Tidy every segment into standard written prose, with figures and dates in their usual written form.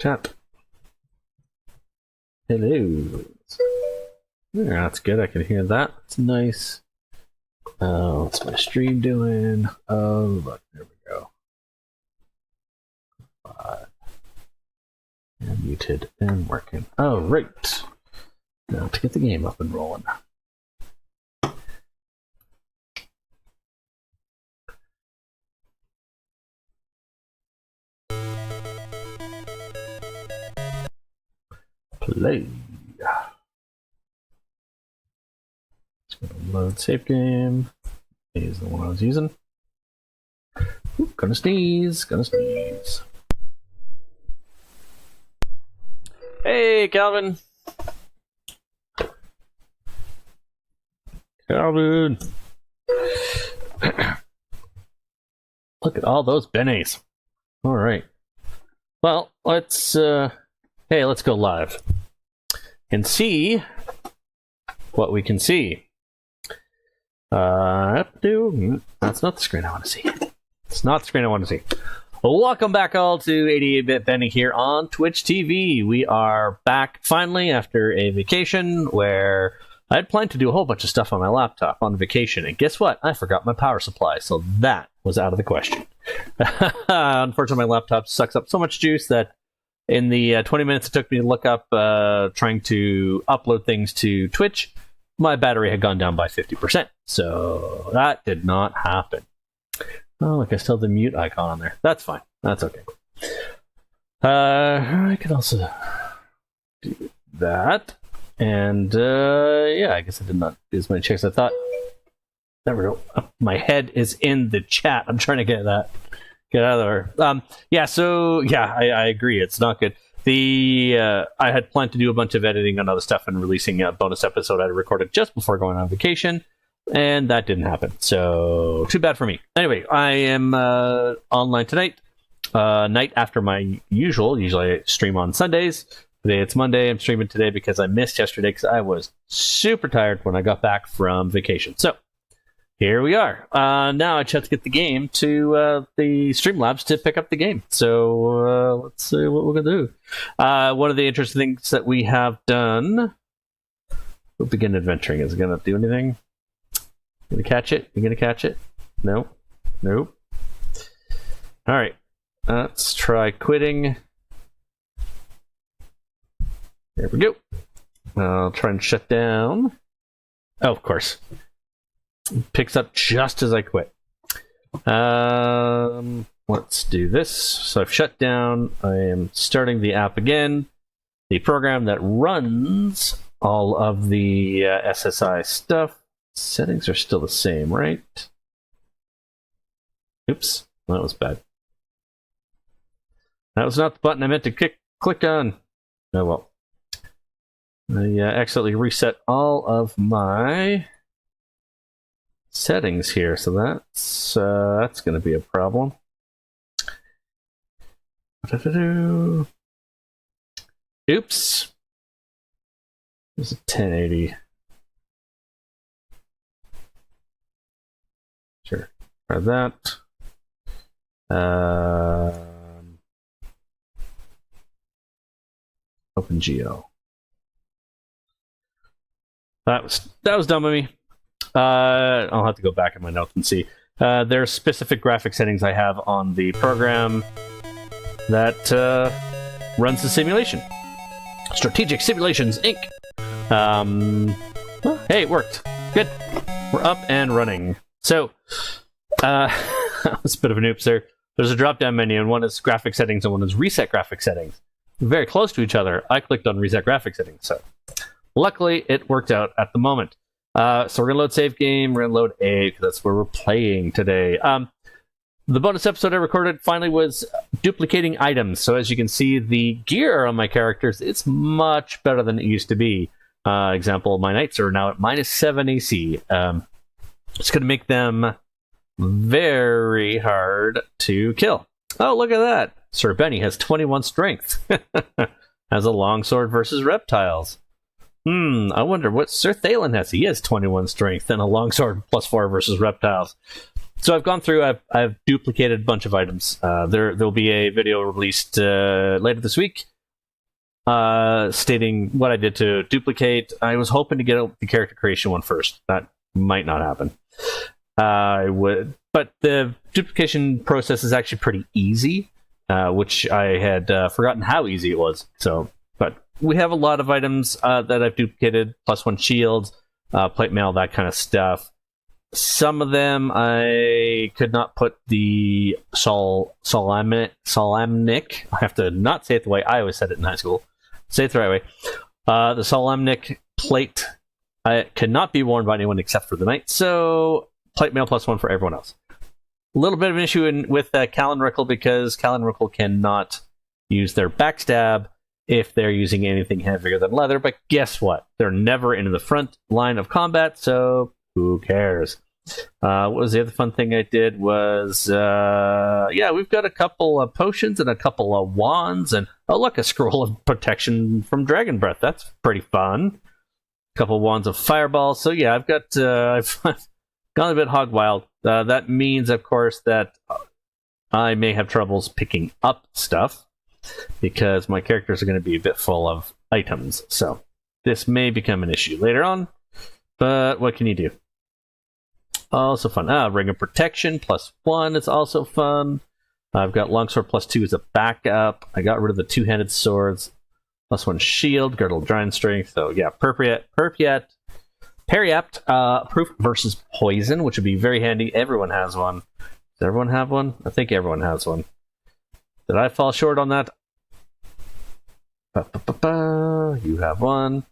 Chat. Hello. Yeah, that's good. I can hear that. It's nice. What's my stream doing? Oh, look, there we go. And muted and working. Oh, right. Now to get the game up and rolling. Play. It's gonna load save game. Is the one I was using. Ooh, gonna sneeze. Hey, Calvin. Look at all those bennies. All right. Well, let's go live and see what we can see. That's not the screen I want to see. It's not the screen I want to see. Welcome back all to 88-Bit Benny here on Twitch TV. We are back finally after a vacation where I had planned to do a whole bunch of stuff on my laptop on vacation, and guess what? I forgot my power supply, so that was out of the question. Unfortunately, my laptop sucks up so much juice that in the 20 minutes it took me to look up trying to upload things to Twitch, my battery had gone down by 50%. So that did not happen. Oh, look, I still have the mute icon on there. That's fine. That's okay. I could also do that. And yeah, I guess I did not do as many checks as I thought. There we go. My head is in the chat. I'm trying to get out of there. I agree. It's not good. I had planned to do a bunch of editing on other stuff and releasing a bonus episode I recorded just before going on vacation, and that didn't happen. So too bad for me. Anyway, I am online tonight, night after my usual. Usually I stream on Sundays. Today it's Monday. I'm streaming today because I missed yesterday because I was super tired when I got back from vacation. So here we are. Now I just have to get the game to the Streamlabs to pick up the game. So let's see what we're going to do. One of the interesting things that we have done... We'll begin adventuring. Is it going to do anything? Going to catch it? You going to catch it? No? Nope. All right. Let's try quitting. There we go. I'll try and shut down. Oh, of course. Picks up just as I quit. Let's do this. So I've shut down. I am starting the app again. The program that runs all of the SSI stuff. Settings are still the same, right? Oops, that was bad. That was not the button I meant to click on. Oh well. I accidentally reset all of my settings here, so that's going to be a problem. Oops. There's a 1080. Sure. Try that. OpenGL. That was dumb of me. I'll have to go back in my notes and see. There's specific graphic settings I have on the program that runs the simulation. Strategic Simulations, Inc. Well, hey, it worked. Good. We're up and running. So, that was a bit of an oops there. There's a drop-down menu, and one is graphic settings and one is reset graphic settings. Very close to each other. I clicked on reset graphic settings, so luckily it worked out at the moment. So we're going to load save game. We're going to load A, because that's where we're playing today. The bonus episode I recorded finally was duplicating items. So as you can see, the gear on my characters, it's much better than it used to be. Example, my knights are now at -7 AC. It's going to make them very hard to kill. Oh, look at that. Sir Benny has 21 strength. Has a longsword versus reptiles. I wonder what Sir Thalen has. He has 21 strength and a longsword +4 versus reptiles. So I've gone through, I've duplicated a bunch of items. There'll be a video released later this week stating what I did to duplicate. I was hoping to get the character creation one first. That might not happen. I would, but the duplication process is actually pretty easy, which I had forgotten how easy it was. So, but we have a lot of items that I've duplicated, +1 shields, plate mail, that kind of stuff. Some of them I could not put the Solamnic. I have to not say it the way I always said it in high school. Say it the right way. The Solamnic plate cannot be worn by anyone except for the knight, so plate mail +1 for everyone else. A little bit of an issue with Callan Rickle, because Callan Rickle cannot use their backstab if they're using anything heavier than leather, but guess what? They're never in the front line of combat, so who cares? What was the other fun thing I did was, we've got a couple of potions and a couple of wands, and oh look, a scroll of protection from dragon breath. That's pretty fun. A couple of wands of fireballs. So yeah, I've got I've gone a bit hog wild. That means, of course, that I may have troubles picking up stuff because my characters are going to be a bit full of items. So this may become an issue later on, but what can you do? Also fun. Ring of Protection +1 is also fun. I've got Longsword +2 as a backup. I got rid of the two-handed swords. +1 shield, Girdle Giant Strength. So yeah, Perpiat, Proof versus Poison, which would be very handy. Everyone has one. Does everyone have one? I think everyone has one. Did I fall short on that? You have one.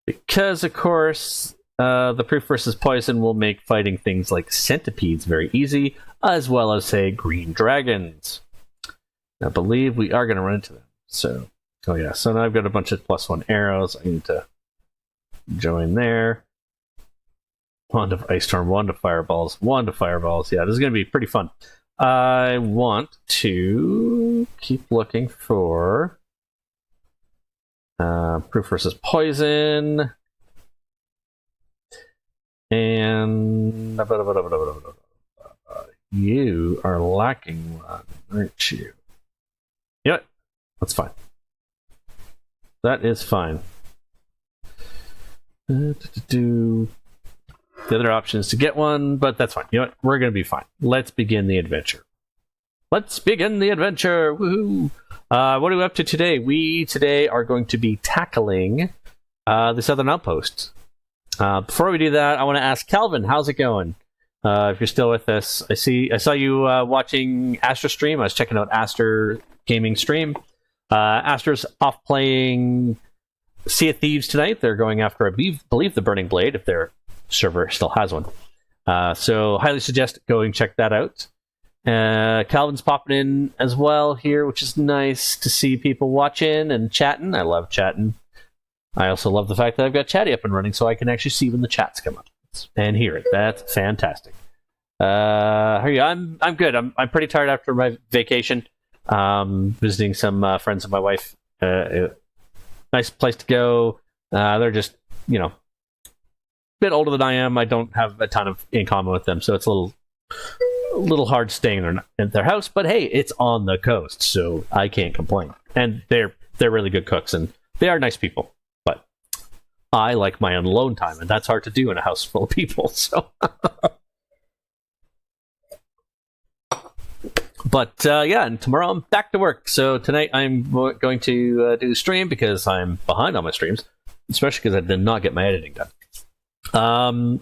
Because, of course, the Proof versus Poison will make fighting things like centipedes very easy, as well as, say, green dragons. I believe we are going to run into them. So, oh yeah, so now I've got a bunch of +1 arrows. I need to join there. Wand of Ice Storm, Wand of Fireballs, Wand of Fireballs. Yeah, this is going to be pretty fun. I want to keep looking for Proof versus Poison, and you are lacking one, aren't you? You know what? That's fine. That is fine. The other option is to get one, but that's fine. You know what? We're going to be fine. Let's begin the adventure. Let's begin the adventure! Woohoo! What are we up to today? We today are going to be tackling the Southern Outpost. Before we do that, I want to ask Calvin, how's it going? If you're still with us, I saw you watching Aster stream. I was checking out Aster Gaming stream. Aster's off playing Sea of Thieves tonight. They're going after, I believe, the Burning Blade, if their server still has one. So highly suggest going check that out. Calvin's popping in as well here, which is nice to see people watching and chatting. I love chatting. I also love the fact that I've got Chatty up and running, so I can actually see when the chats come up and hear it. That's fantastic. How are you? I'm good. I'm pretty tired after my vacation. Visiting some friends of my wife. Nice place to go. They're just, a bit older than I am. I don't have a ton in common with them, so it's a little hard staying in their house. But hey, it's on the coast, so I can't complain. And they're really good cooks, and they are nice people. But I like my own alone time, and that's hard to do in a house full of people. So. But yeah, and tomorrow I'm back to work. So tonight I'm going to do the stream because I'm behind on my streams, especially because I did not get my editing done.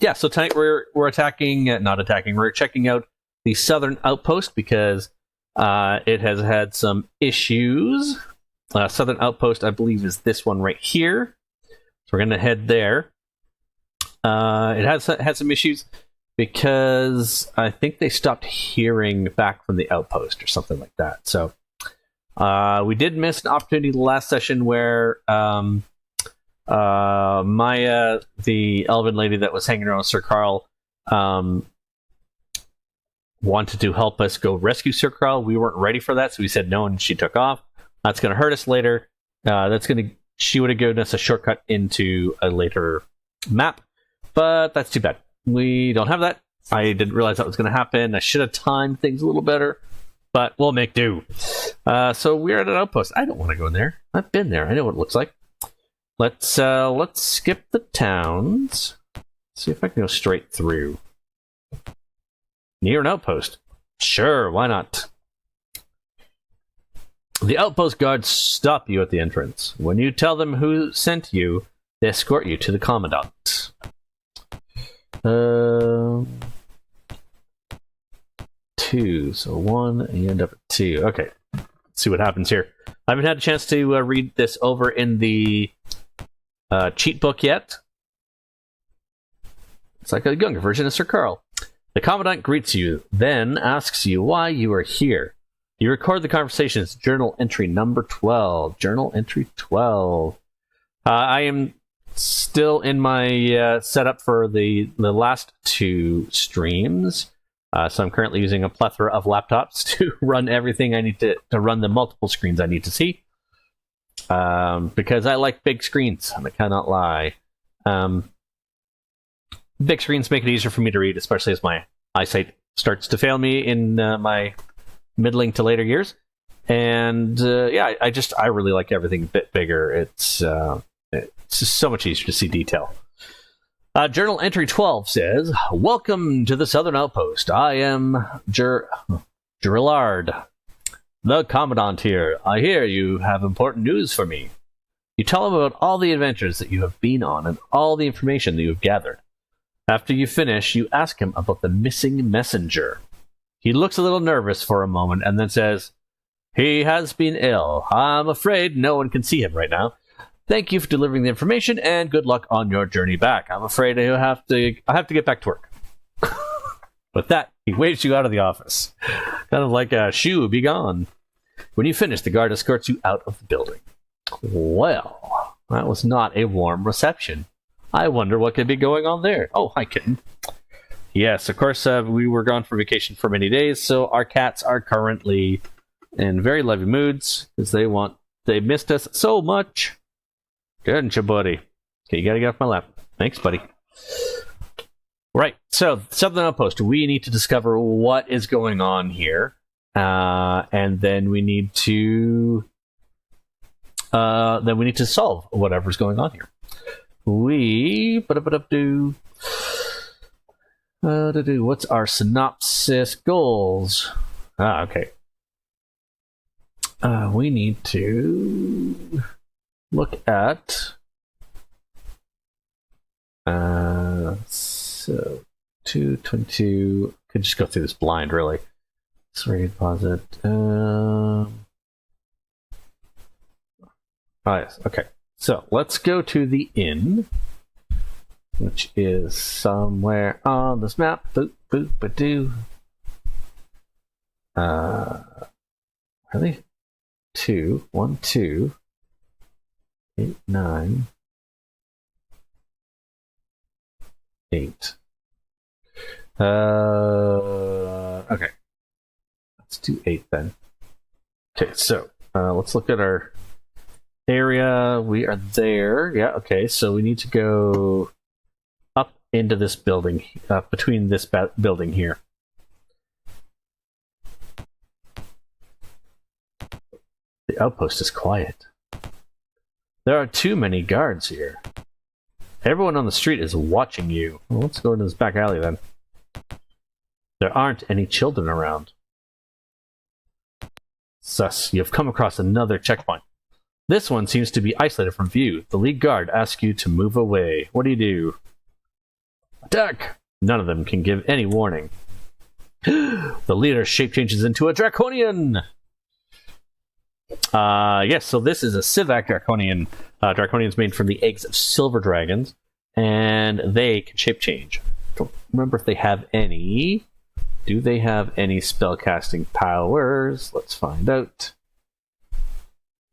Yeah, so tonight we're we're checking out the Southern Outpost because it has had some issues. Southern Outpost, I believe, is this one right here. So we're going to head there. It has had some issues because I think they stopped hearing back from the outpost or something like that. So we did miss an opportunity last session where Maya, the elven lady that was hanging around with Sir Carl, wanted to help us go rescue Sir Carl. We weren't ready for that, so we said no, and she took off. That's going to hurt us later. She would have given us a shortcut into a later map, but that's too bad. We don't have that. I didn't realize that was going to happen. I should have timed things a little better. but we'll make do. So we're at an outpost. I don't want to go in there. I've been there. I know what it looks like. Let's skip the towns. See if I can go straight through. Near an outpost. Sure, why not? The outpost guards stop you at the entrance. When you tell them who sent you, they escort you to the commandant. 2, so 1, and you end up at 2. Okay, let's see what happens here. I haven't had a chance to read this over in the cheat book yet. It's like a younger version of Sir Carl. The commandant greets you, then asks you why you are here. You record the conversation as journal entry number 12. Journal entry 12. I am still in my setup for the last 2 streams. So I'm currently using a plethora of laptops to run everything I need to run the multiple screens I need to see. Because I like big screens, and I cannot lie. Big screens make it easier for me to read, especially as my eyesight starts to fail me in my middling to later years. And I really like everything a bit bigger. It's just so much easier to see detail. Journal entry 12 says, "Welcome to the Southern Outpost. I am Gerillard, the Commandant here. I hear you have important news for me." You tell him about all the adventures that you have been on and all the information that you have gathered. After you finish, you ask him about the missing messenger. He looks a little nervous for a moment and then says, "He has been ill. I'm afraid no one can see him right now. Thank you for delivering the information, and good luck on your journey back. I'm afraid I have to get back to work." With that, he waves you out of the office. Kind of like a shoo, be gone. When you finish, the guard escorts you out of the building. Well, that was not a warm reception. I wonder what could be going on there. Oh, hi, kitten. Yes, of course, we were gone for vacation for many days, so our cats are currently in very lovely moods because they missed us so much. Good, you, buddy. Okay, you gotta get off my lap. Thanks, buddy. Right, so Southern Outpost. We need to discover what is going on here, and then we need to solve whatever's going on here. What's our synopsis goals? Okay. We need to look at so 222. Could just go through this blind, really. Sorry, deposit. Oh yes, okay. So let's go to the inn, which is somewhere on this map. Boop, boop, ba-doo. Really? 2, 1, 2, 8, 9, 8. Okay. Let's do 8 then. Okay, so let's look at our area. We are there. Yeah, okay, so we need to go up into this building, between this building here. The outpost is quiet. There are too many guards here. Everyone on the street is watching you. Well, let's go into this back alley then. There aren't any children around. Sus, you've come across another checkpoint. This one seems to be isolated from view. The lead guard asks you to move away. What do you do? Attack! None of them can give any warning. The leader's shape changes into a draconian! Yes, so this is a Civac draconian. Draconians made from the eggs of silver dragons, and they can shape change. Don't remember if they have any. Do they have any spellcasting powers? Let's find out.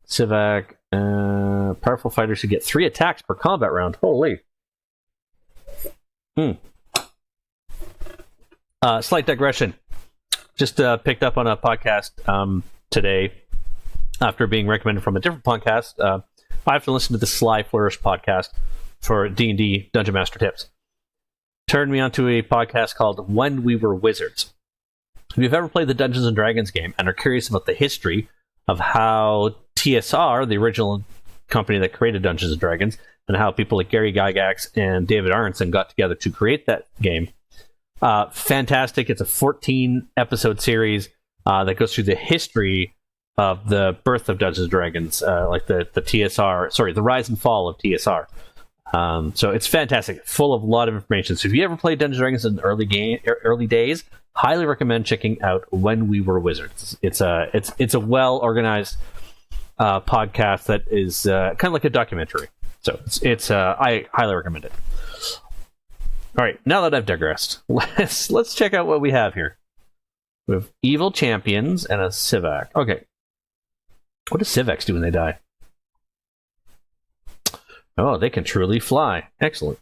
Civac, powerful fighters who get 3 attacks per combat round. Holy. Slight digression. Just picked up on a podcast today after being recommended from a different podcast. I have to listen to the Sly Flourish podcast for D&D Dungeon Master tips. Turned me onto a podcast called When We Were Wizards. if you've ever played the Dungeons & Dragons game and are curious about the history of how TSR, the original company that created Dungeons & Dragons, and how people like Gary Gygax and David Aronson got together to create that game, fantastic. It's a 14-episode series that goes through the history of the birth of Dungeons & Dragons, like the TSR, sorry, the rise and fall of TSR. So it's fantastic, full of a lot of information. So if you ever played Dungeons & Dragons in the early days, highly recommend checking out When We Were Wizards. It's a well organized podcast that is kind of like a documentary. So I highly recommend it. All right, now that I've digressed, let's check out what we have here. We have evil champions and a Civac. Okay, what do Civacs do when they die? Oh, they can truly fly. Excellent.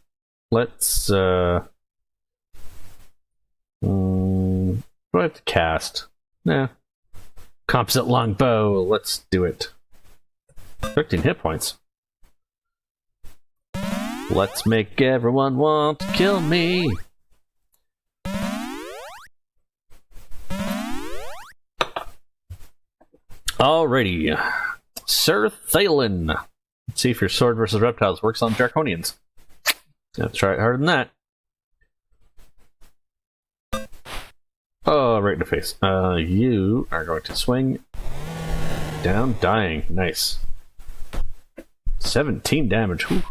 Let's do I have to cast? Nah. Composite longbow. Let's do it. 13 hit points. Let's make everyone want to kill me. Alrighty. Sir Thalen. Let's see if your sword versus reptiles works on draconians. Let's try it harder than that. Oh, right in the face. You are going to swing down, dying. Nice. 17 damage. Whew.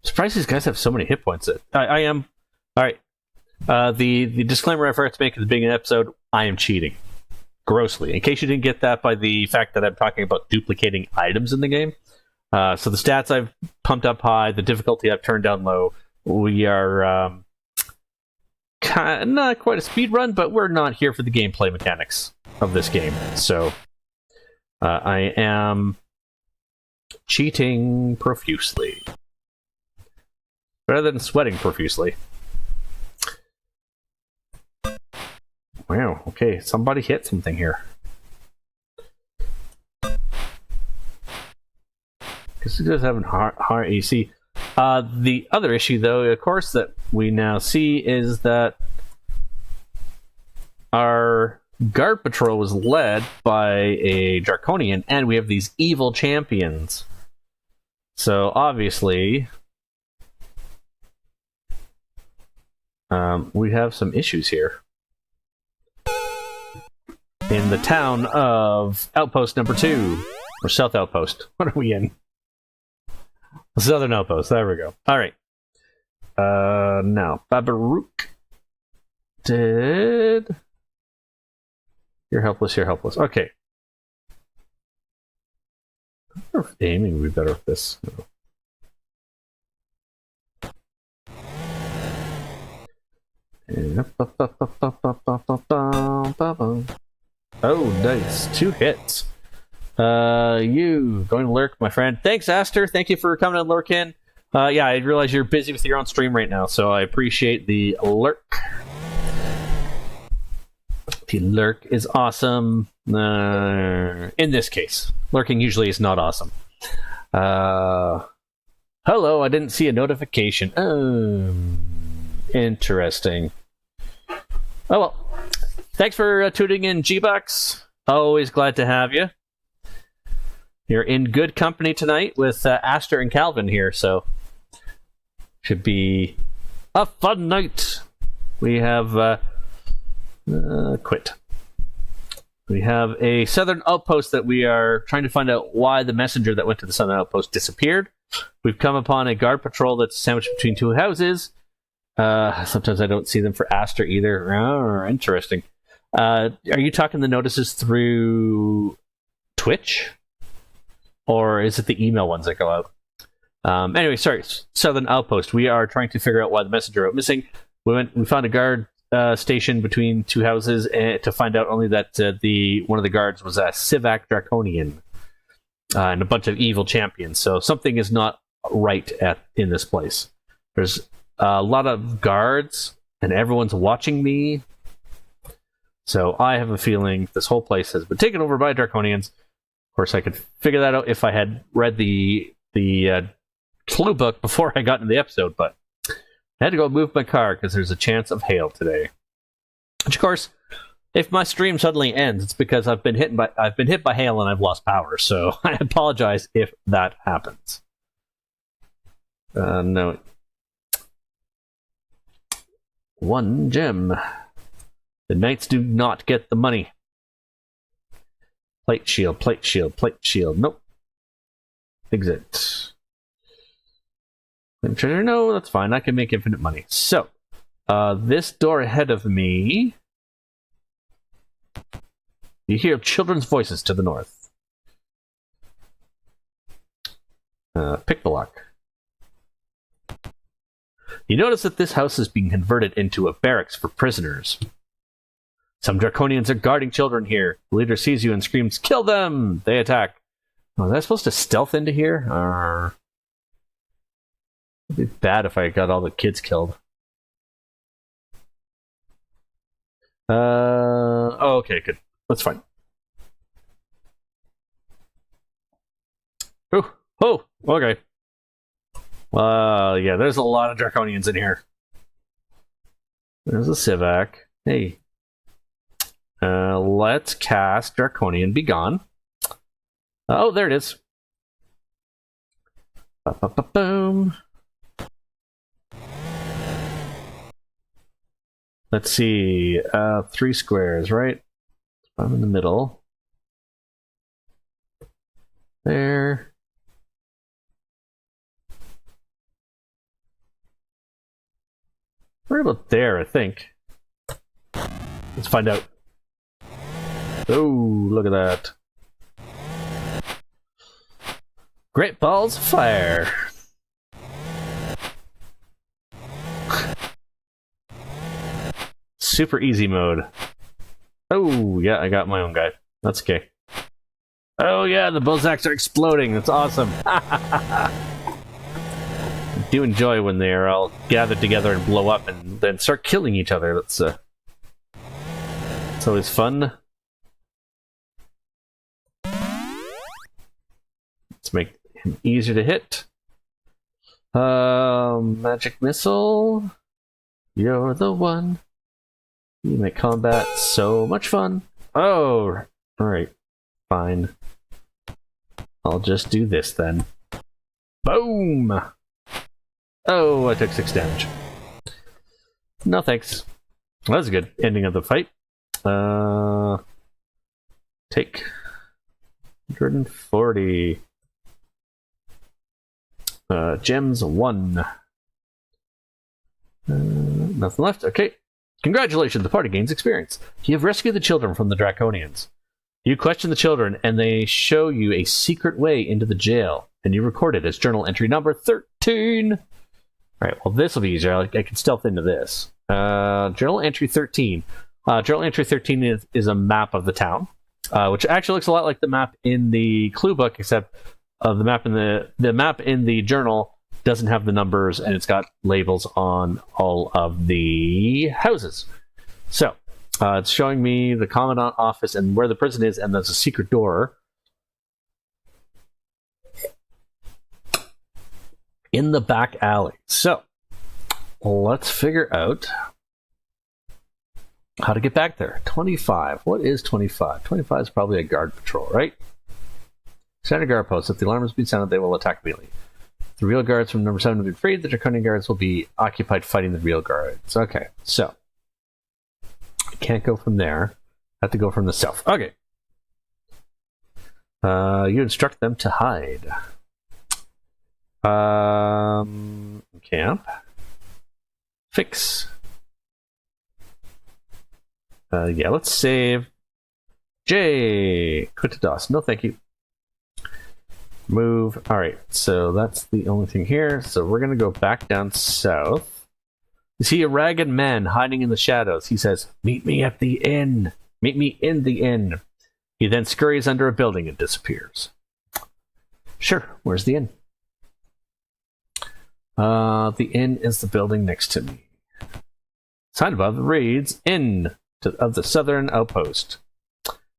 Surprised these guys have so many hit points. I am. Alright. The disclaimer I forgot to make at the beginning of the episode, I am cheating. Grossly. In case you didn't get that by the fact that I'm talking about duplicating items in the game. So the stats I've pumped up high, the difficulty I've turned down low. We are not quite a speed run, but we're not here for the gameplay mechanics of this game. So I am cheating profusely. Rather than sweating profusely. Wow, okay, somebody hit something here. Because he does have a high AC. The other issue, though, of course, that we now see is that our guard patrol was led by a Draconian, and we have these evil champions. So, obviously, we have some issues here. In the town of Outpost number 2, or South Outpost. What are we in? Southern Outpost. There we go. All right. Now, Babarook did. You're helpless. You're helpless. Okay. I wonder if aiming would be better with this. Oh, nice. 2 hits. You going to lurk, my friend. Thanks, Aster. Thank you for coming to lurk in. Yeah, I realize you're busy with your own stream right now, so I appreciate the lurk. The lurk is awesome. In this case, lurking usually is not awesome. Hello, I didn't see a notification. Interesting. Oh well. Thanks for tuning in, G-Bucks. Always glad to have you. You're in good company tonight with Aster and Calvin here, so should be a fun night. We have quit. We have a Southern Outpost that we are trying to find out why the messenger that went to the Southern Outpost disappeared. We've come upon a guard patrol that's sandwiched between 2 houses. Sometimes I don't see them for Aster either. Oh, interesting. Are you talking the notices through Twitch? Or is it the email ones that go out? Anyway, sorry, Southern Outpost. We are trying to figure out why the messenger went missing. We found a guard station between 2 houses to find out only that one of the guards was a Civac Draconian and a bunch of evil champions. So something is not right in this place. There's a lot of guards, and everyone's watching me. So I have a feeling this whole place has been taken over by Draconians. Of course, I could figure that out if I had read the clue book before I got into the episode, but I had to go move my car because there's a chance of hail today. Which, of course, If my stream suddenly ends, it's because I've been hit by hail and I've lost power. So I apologize if that happens. No. 1 gem. The knights do not get the money. Plate shield, plate shield, plate shield. Nope. Exit. Treasure? No, that's fine. I can make infinite money. So, this door ahead of me. You hear children's voices to the north. Pick the lock. You notice that this house is being converted into a barracks for prisoners. Some Draconians are guarding children here. The leader sees you and screams, "Kill them!" They attack. Was I supposed to stealth into here? Or... It'd be bad if I got all the kids killed. Oh, okay, good. That's fine. Oh, okay. Yeah, there's a lot of Draconians in here. There's a Civac. Hey. Let's cast Draconian Begone. Oh, there it is. Boom. Let's see. 3 squares, right? I'm in the middle. There. Right about there, I think. Let's find out. Oh, look at that. Great balls of fire. Super easy mode. Oh, yeah, I got my own guy. That's okay. Oh, yeah, the Bozaks are exploding. That's awesome. I do enjoy when they're all gathered together and blow up and then start killing each other. That's always fun. Let's make him easier to hit. Magic missile. You're the one. You make combat so much fun. Oh, alright. Fine. I'll just do this then. Boom! Oh, I took 6 damage. No thanks. That was a good ending of the fight. Take 140. Gems 1. Nothing left. Okay. Congratulations, the party gains experience. You have rescued the children from the Draconians. You question the children, and they show you a secret way into the jail, and you record it as journal entry number 13. Alright, well, this will be easier. I can stealth into this. Journal entry 13. Journal entry 13 is a map of the town, which actually looks a lot like the map in the clue book, except the map in the journal doesn't have the numbers, and it's got labels on all of the houses. So, it's showing me the commandant office and where the prison is, and there's a secret door in the back alley. So, let's figure out how to get back there. 25. What is 25? 25 is probably a guard patrol, right? Standard guard post. If the alarm has been sounded, they will attack immediately. The real guards from number 7 will be freed. The Draconian guards will be occupied fighting the real guards. Okay, so I can't go from there. I have to go from the south. Okay. You instruct them to hide. Camp. Fix. Yeah, let's save. J. Quit to DOS. No, thank you. Move. Alright, so that's the only thing here. So we're going to go back down south. You see a ragged man hiding in the shadows. He says, "Meet me at the inn. Meet me in the inn." He then scurries under a building and disappears. Sure, where's the inn? The inn is the building next to me. Sign above reads, "Inn of the Southern Outpost."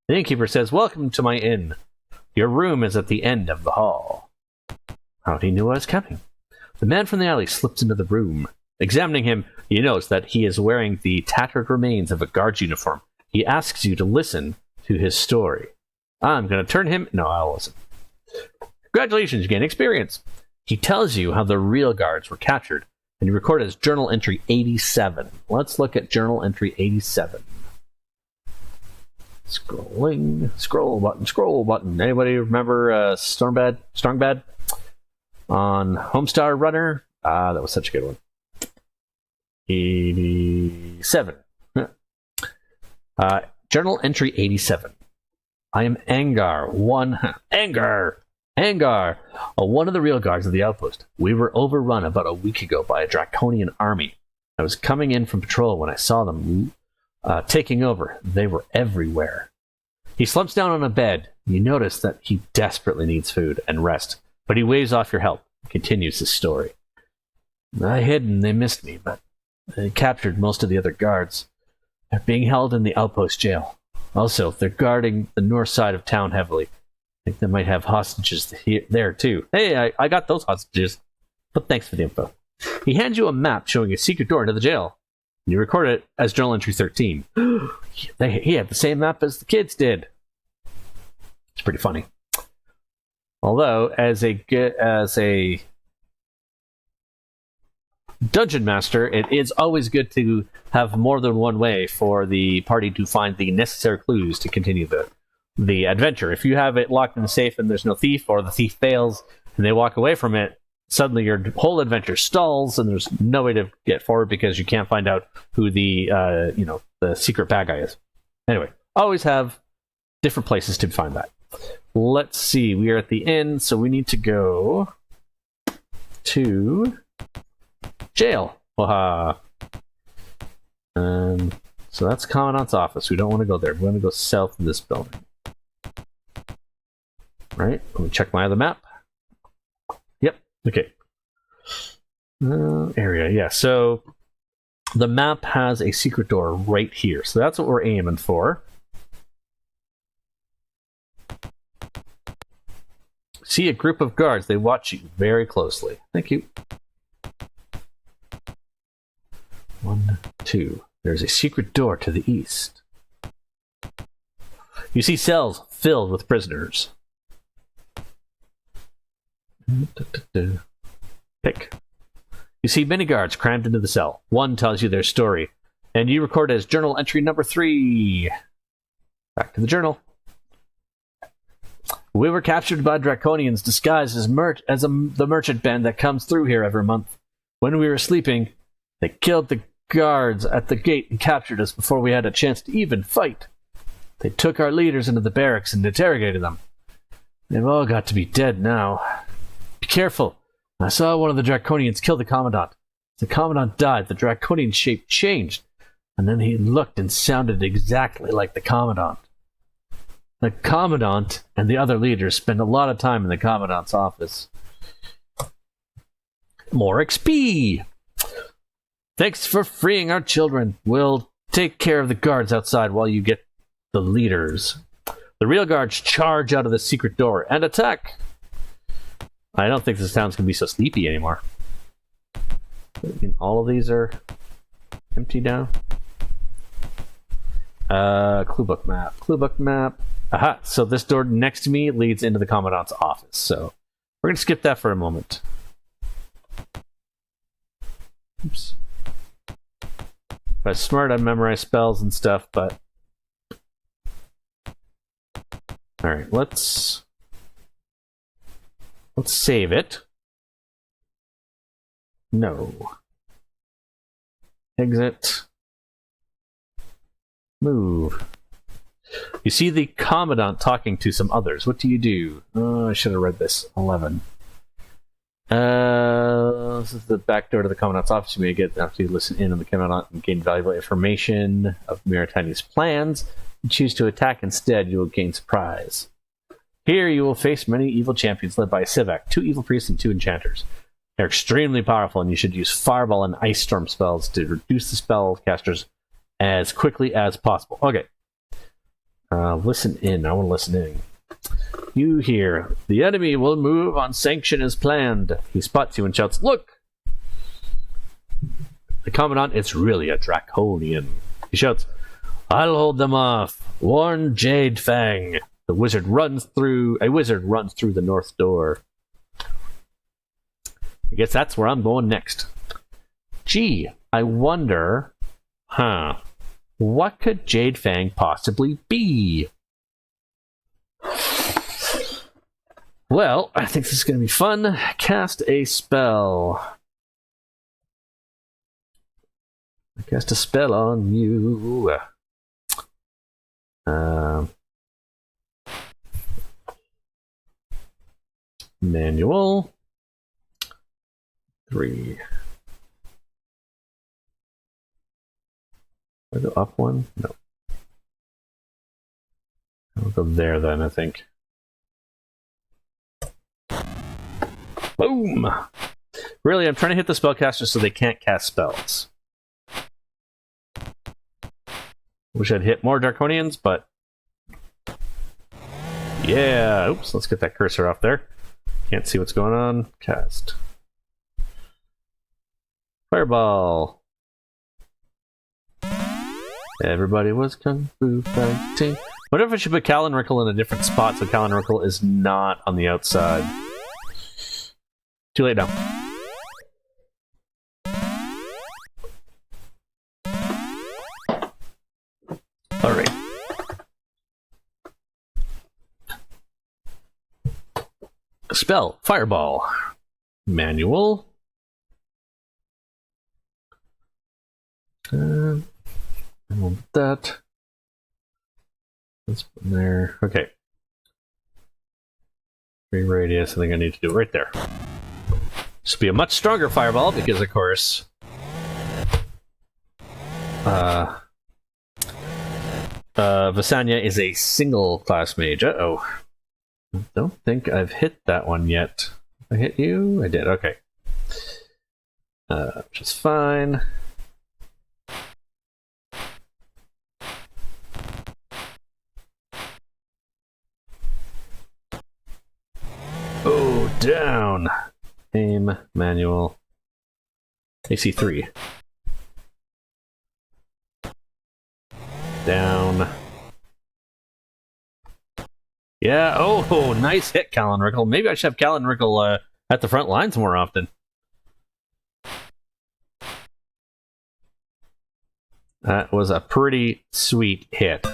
The innkeeper says, "Welcome to my inn. Your room is at the end of the hall." How'd he know I was coming? The man from the alley slips into the room. Examining him, you notice that he is wearing the tattered remains of a guard's uniform. He asks you to listen to his story. I'm going to turn him... No, I'll listen. Congratulations, you gain experience. He tells you how the real guards were captured, and you record as journal entry 87. Let's look at journal entry 87. Scrolling. Scroll button. Anybody remember Strongbad? On Homestar Runner? That was such a good one. 87. Journal entry 87. I am Angar, one of the real guards of the outpost. We were overrun about a week ago by a draconian army. I was coming in from patrol when I saw them taking over. They were everywhere. He slumps down on a bed. You notice that he desperately needs food and rest, but he waves off your help and continues his story. I hid and they missed me, but they captured most of the other guards. They're being held in the outpost jail. Also, they're guarding the north side of town heavily. I think they might have hostages there too. Hey, I got those hostages. But thanks for the info. He hands you a map showing a secret door into the jail. You record it as journal entry 13. He had the same map as the kids did. It's pretty funny. Although, as a dungeon master, it is always good to have more than one way for the party to find the necessary clues to continue the adventure. If you have it locked in the safe and there's no thief, or the thief fails and they walk away from it, suddenly your whole adventure stalls and there's no way to get forward because you can't find out who the secret bad guy is. Anyway, always have different places to find that. Let's see, we are at the inn, so we need to go to jail. So that's Commandant's office. We don't want to go there. We want to go south of this building. Right? Let me check my other map. Yep. Okay. Area. Yeah. So the map has a secret door right here. So that's what we're aiming for. See a group of guards. They watch you very closely. Thank you. 1, 2. There's a secret door to the east. You see cells filled with prisoners. Pick. You see many guards crammed into the cell. One tells you their story, and you record as journal entry number 3. Back to the journal. We were captured by Draconians disguised as the merchant band that comes through here every month. When we were sleeping, they killed the guards at the gate and captured us before we had a chance to even fight. They took our leaders into the barracks and interrogated them. They've all got to be dead now. Be careful. I saw one of the Draconians kill the Commandant. The Commandant died, the Draconian shape changed, and then he looked and sounded exactly like the Commandant. The Commandant and the other leaders spend a lot of time in the Commandant's office. More XP! Thanks for freeing our children. We'll take care of the guards outside while you get the leaders. The real guards charge out of the secret door and attack. I don't think this town's going to be so sleepy anymore. All of these are empty now. Cluebook map. Cluebook map. Aha, so this door next to me leads into the Commandant's office. So we're going to skip that for a moment. Oops. If I was smart, I'd memorize spells and stuff, but... Alright, let's save it. No. Exit. Move. You see the Commandant talking to some others. What do you do? Oh, I should have read this. 11. This is the back door to the Commandant's office. You may get after you listen in on the Commandant and gain valuable information of Miritani's plans. If you choose to attack instead, you will gain surprise. Here you will face many evil champions led by a Sivak, 2 evil priests and 2 enchanters. They're extremely powerful, and you should use Fireball and Ice Storm spells to reduce the spellcasters as quickly as possible. Okay. Listen in. I want to listen in. You hear, the enemy will move on sanction as planned. He spots you and shouts, look! The Commandant, it's really a Draconian. He shouts, I'll hold them off. Warn Jade Fang. A wizard runs through the north door. I guess that's where I'm going next. Gee, I wonder... what could Jade Fang possibly be? Well, I think this is going to be fun. Cast a spell. I cast a spell on you. Manual. 3. I'll go up 1? No. I'll go there then, I think. Boom! Really, I'm trying to hit the spellcasters so they can't cast spells. Wish I'd hit more Draconians, but... Yeah! Oops, let's get that cursor off there. Can't see what's going on. Cast. Fireball! Everybody was kung fu fighting. What if I should put Callan Rickle in a different spot so Callan Rickle is not on the outside? Too late now. Alright. Spell, Fireball. Manual. I want that. Let's put in there. Okay. 3 radius, I think I need to do it right there. This will be a much stronger fireball because, of course, Visanya is a single class mage. Uh-oh. I don't think I've hit that one yet. I hit you? I did, okay. Which is fine. Oh, down! Aim, manual. AC 3. Down. Yeah, oh, nice hit, Callan Rickle. Maybe I should have Callan Rickle at the front lines more often. That was a pretty sweet hit.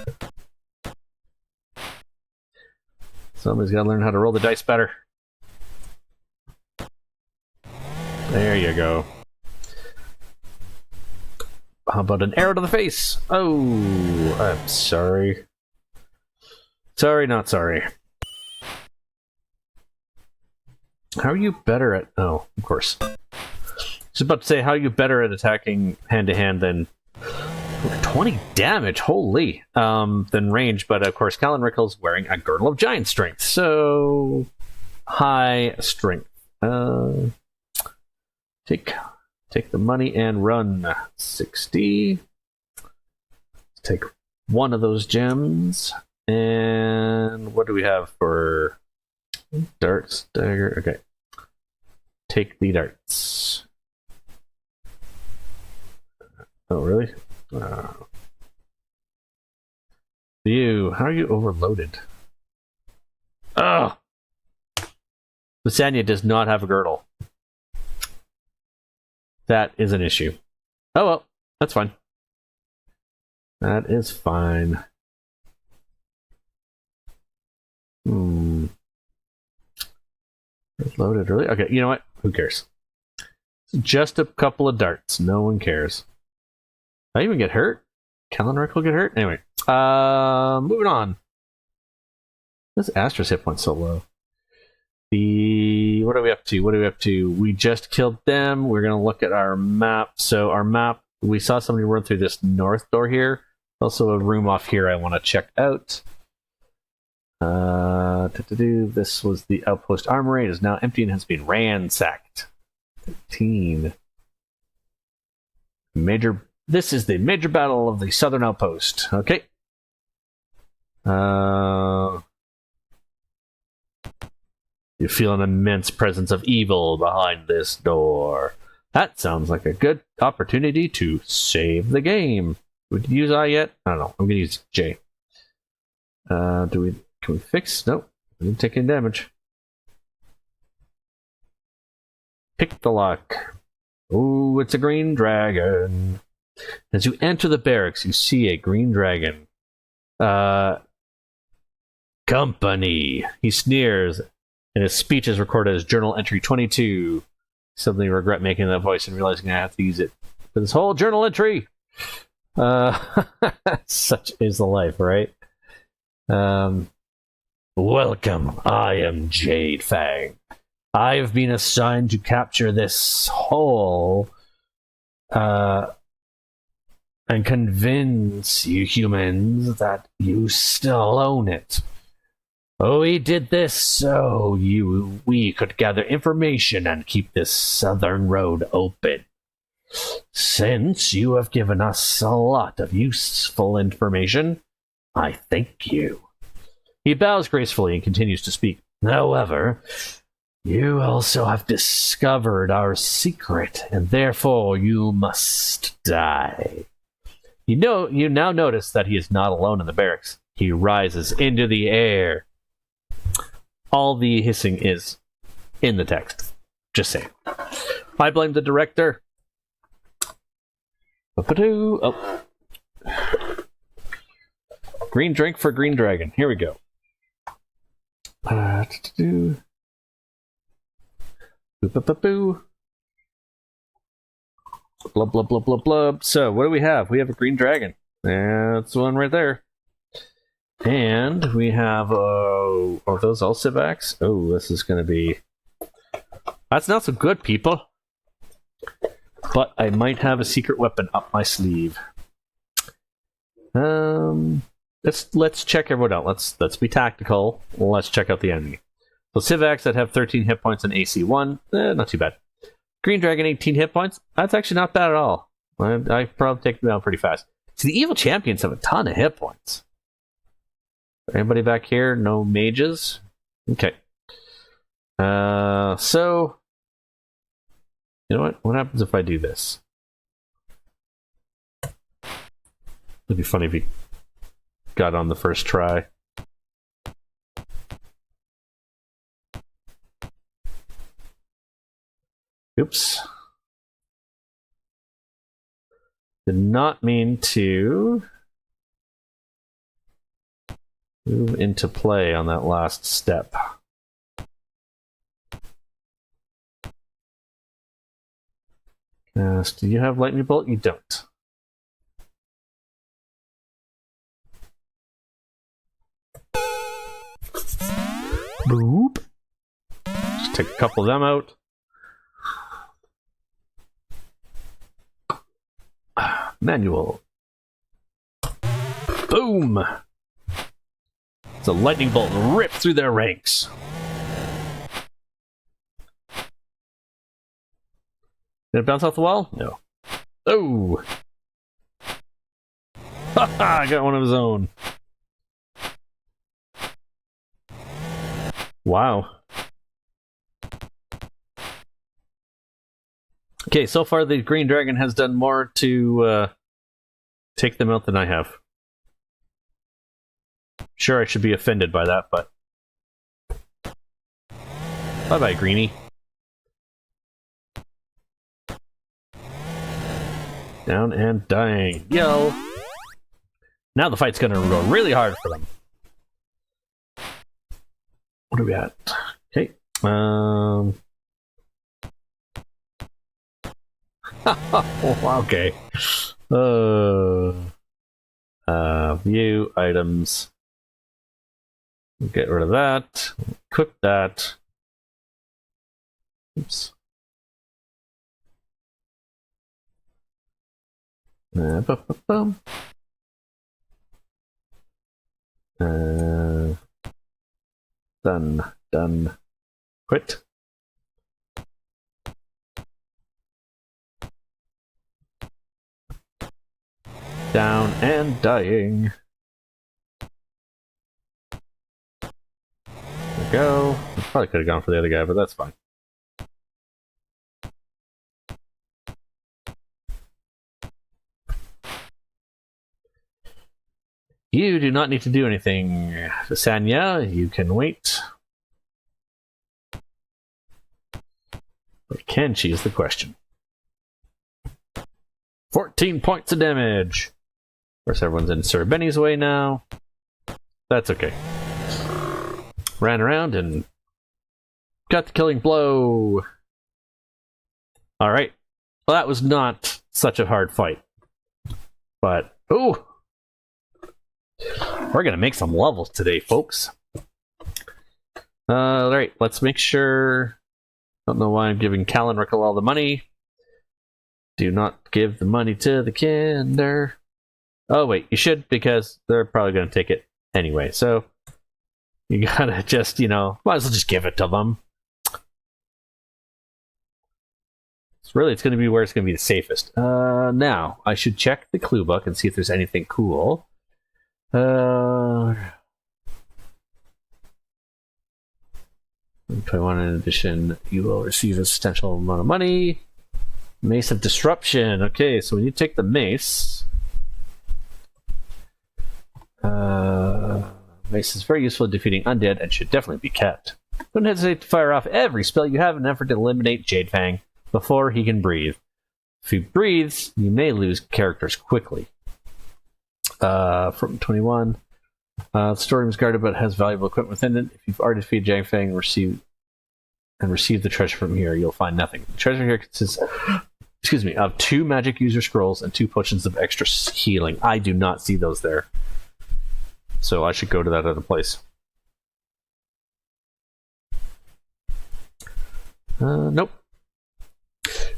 Somebody's got to learn how to roll the dice better. There you go. How about an arrow to the face? Oh, I'm sorry. Sorry, not sorry. How are you better at... Oh, of course. I was about to say, how are you better at attacking hand-to-hand than... 20 damage, holy! Than range, but of course, Callan Rickle's wearing a Girdle of Giant Strength, so... High strength. Take the money and run. 60. Take one of those gems. And what do we have for darts, dagger? Okay. Take the darts. Oh, really? You, how are you overloaded? Oh! Visanya does not have a girdle. That is an issue. Oh well, that's fine. That is fine. It's loaded early. Okay, you know what? Who cares? Just a couple of darts. No one cares. I even get hurt? Callan Rickle get hurt? Anyway. Moving on. This Astra's hit point so low. What are we up to? What are we up to? We just killed them. We're going to look at our map. So our map, we saw somebody run through this north door here. Also a room off here I want to check out. This was the outpost armory. It is now empty and has been ransacked. 15. This is the major battle of the Southern Outpost. Okay. You feel an immense presence of evil behind this door. That sounds like a good opportunity to save the game. Would you use I yet? I don't know. I'm gonna use J. Can we fix? Nope. I didn't take any damage. Pick the lock. Oh, it's a green dragon. As you enter the barracks, you see a green dragon. Company. He sneers, and his speech is recorded as journal entry 22. Suddenly regret making that voice and realizing I have to use it for this whole journal entry. Such is the life, right? Welcome. I am Jade Fang. I have been assigned to capture this hole, and convince you humans that you still own it. We did this so we could gather information and keep this southern road open. Since you have given us a lot of useful information, I thank you. He bows gracefully and continues to speak. However, you also have discovered our secret, and therefore you must die. You now notice that he is not alone in the barracks. He rises into the air. All the hissing is in the text. Just saying. I blame the director. Oh. Green drink for green dragon. Here we go. Blub, blub, blub, blub, blub. So, what do we have? We have a green dragon. That's one right there. And we have, are those all Civacs? Oh, this is going to be... That's not so good, people. But I might have a secret weapon up my sleeve. Let's check everyone out. Let's be tactical. Let's check out the enemy. So Civacs that have 13 hit points and AC 1, not too bad. Green Dragon 18 hit points. That's actually not bad at all. I probably take them down pretty fast. So the evil champions have a ton of hit points. Anybody back here? No mages? Okay. So you know what? What happens if I do this? It'd be funny if he got on the first try. Oops. Did not mean to move into play on that last step. Do you have lightning bolt? You don't. Boop. Just take a couple of them out. Manual. Boom! It's a lightning bolt ripped through their ranks. Did it bounce off the wall? No. Oh! Haha! I got one of his own. Wow. Okay, so far the Green Dragon has done more to take them out than I have. Sure, I should be offended by that, but... Bye-bye, Greenie. Down and dying. Yo! Now the fight's gonna go really hard for them. What are we at? Okay. Okay. View items. Get rid of that. Cook that. Oops. Done. Quit. Down and dying. There we go. I probably could have gone for the other guy, but that's fine. You do not need to do anything, Sanya. You can wait. But can she is the question. 14 points of damage. Of course, everyone's in Sir Benny's way now. That's okay. Ran around and got the killing blow. Alright. Well, that was not such a hard fight. But, ooh! We're gonna make some levels today, folks. Alright, let's make sure... Don't know why I'm giving Calendrick all the money. Do not give the money to the kinder. Oh, wait, you should, because they're probably gonna take it anyway. So, you gotta just, might as well just give it to them. It's going to be where it's going to be the safest. Now, I should check the clue book and see if there's anything cool. 21 in addition, you will receive a substantial amount of money. Mace of Disruption. Okay, so we need to take the mace. Mace is very useful in defeating undead and should definitely be kept. Don't hesitate to fire off every spell you have in an effort to eliminate Jadefang before he can breathe. If he breathes, you may lose characters quickly. From 21. The storeroom is guarded but has valuable equipment within it. If you've already defeated Jadefang and received the treasure from here, you'll find nothing. The treasure here consists of 2 magic user scrolls and 2 potions of extra healing. I do not see those there. So I should go to that other place. Nope.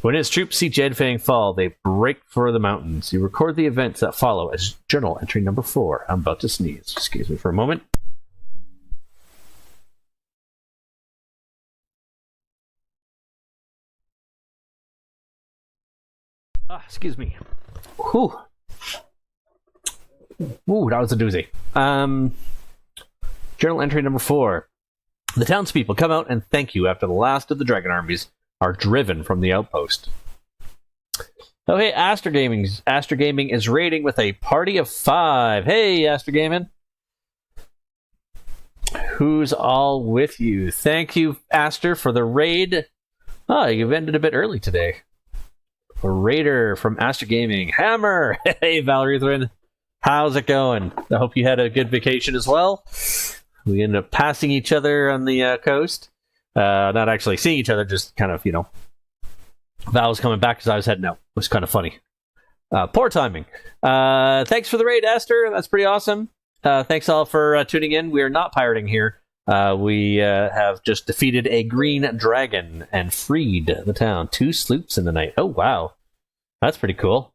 When his troops see Jadefang fall, they break for the mountains. You record the events that follow as journal entry number 4. I'm about to sneeze. Excuse me for a moment. Excuse me. Whew. Ooh, that was a doozy. Journal entry number 4. The townspeople come out and thank you after the last of the dragon armies are driven from the outpost. Oh, hey, Aster Gaming is raiding with a party of 5. Hey, Aster Gaming. Who's all with you? Thank you, Aster, for the raid. Oh, you've ended a bit early today. A raider from Aster Gaming. Hammer! Hey, Valerie Thrin. How's it going? I hope you had a good vacation as well. We ended up passing each other on the coast. Not actually seeing each other, just kind of, Val was coming back because I was heading out. It was kind of funny. Poor timing. Thanks for the raid, Esther. That's pretty awesome. Thanks all for tuning in. We are not pirating here. We have just defeated a green dragon and freed the town. 2 sloops in the night. Oh, wow. That's pretty cool.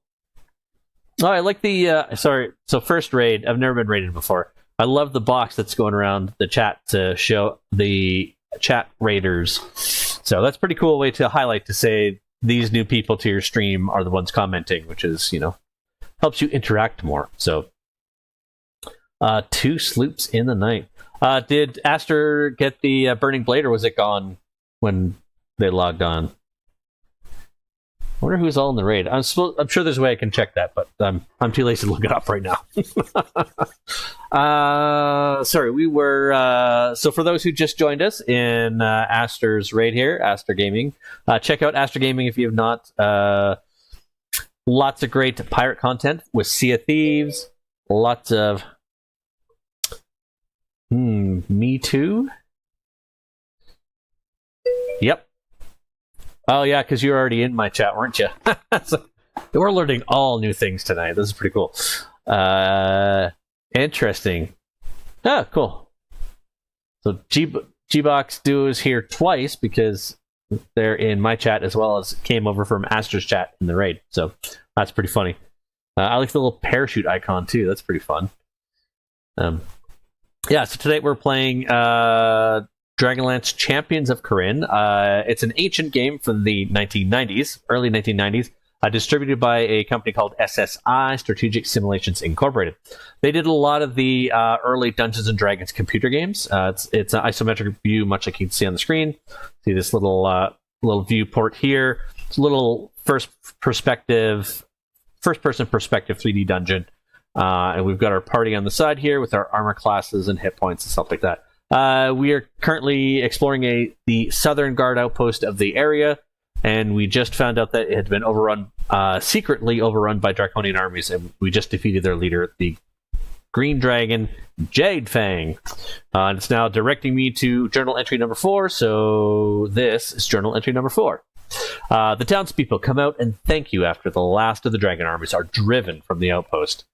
Oh, I like the... So first raid. I've never been raided before. I love the box that's going around the chat to show the chat raiders. So that's a pretty cool way to highlight, to say these new people to your stream are the ones commenting, which is, helps you interact more. So 2 sloops in the night. Did Aster get the burning blade, or was it gone when they logged on? I wonder who's all in the raid. I'm sure there's a way I can check that, but I'm too lazy to look it up right now. Sorry, we were... so for those who just joined us in Aster's raid here, Aster Gaming, check out Aster Gaming if you have not. Lots of great pirate content with Sea of Thieves. Lots of... Me Too? Yep. Oh, yeah, because you were already in my chat, weren't you? So, we're learning all new things tonight. This is pretty cool. Interesting. Oh, cool. So G-Box Duo is here twice because they're in my chat as well as came over from Aster's chat in the raid. So that's pretty funny. I like the little parachute icon, too. That's pretty fun. Yeah, so today we're playing Dragonlance Champions of Krynn. It's an ancient game from the 1990s, early 1990s, distributed by a company called SSI, Strategic Simulations Incorporated. They did a lot of the early Dungeons & Dragons computer games. It's an isometric view, much like you can see on the screen. See this little viewport here. It's a little first-person perspective 3D dungeon. And we've got our party on the side here with our armor classes and hit points and stuff like that. We are currently exploring the southern guard outpost of the area, and we just found out that it had been secretly overrun by Draconian armies, and we just defeated their leader, the Green Dragon, Jade Fang. And it's now directing me to journal entry number 4, so this is journal entry number 4. The townspeople come out and thank you after the last of the dragon armies are driven from the outpost.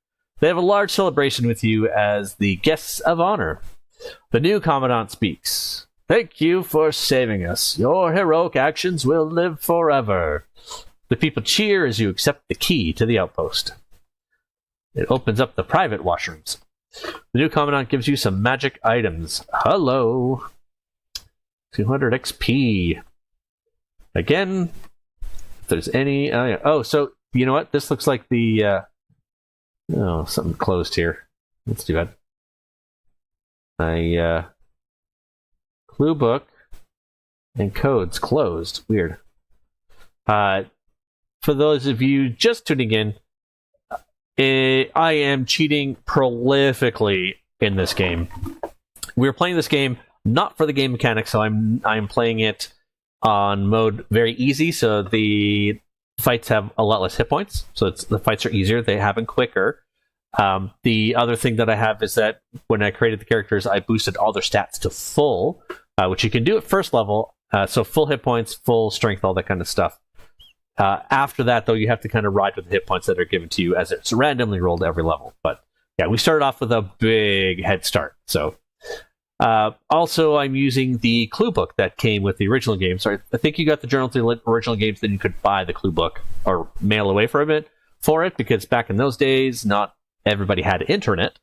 They have a large celebration with you as the guests of honor. The new commandant speaks. Thank you for saving us. Your heroic actions will live forever. The people cheer as you accept the key to the outpost. It opens up the private washrooms. The new commandant gives you some magic items. Hello. 200 XP. Again, if there's any... Oh, so, you know what? This looks like the... something closed here. That's too bad. Clue book and codes closed. Weird. For those of you just tuning in, I am cheating prolifically in this game. We're playing this game not for the game mechanics, so I'm playing it on mode very easy, so the fights have a lot less hit points, so the fights are easier, they happen quicker. The other thing that I have is that when I created the characters, I boosted all their stats to full, which you can do at first level, so full hit points, full strength, all that kind of stuff. After that, though, you have to kind of ride with the hit points that are given to you as it's randomly rolled every level. But yeah, we started off with a big head start. So also, I'm using the clue book that came with the original game. So I think you got the journal to the original games, then you could buy the clue book or mail away for it, because back in those days, not everybody had internet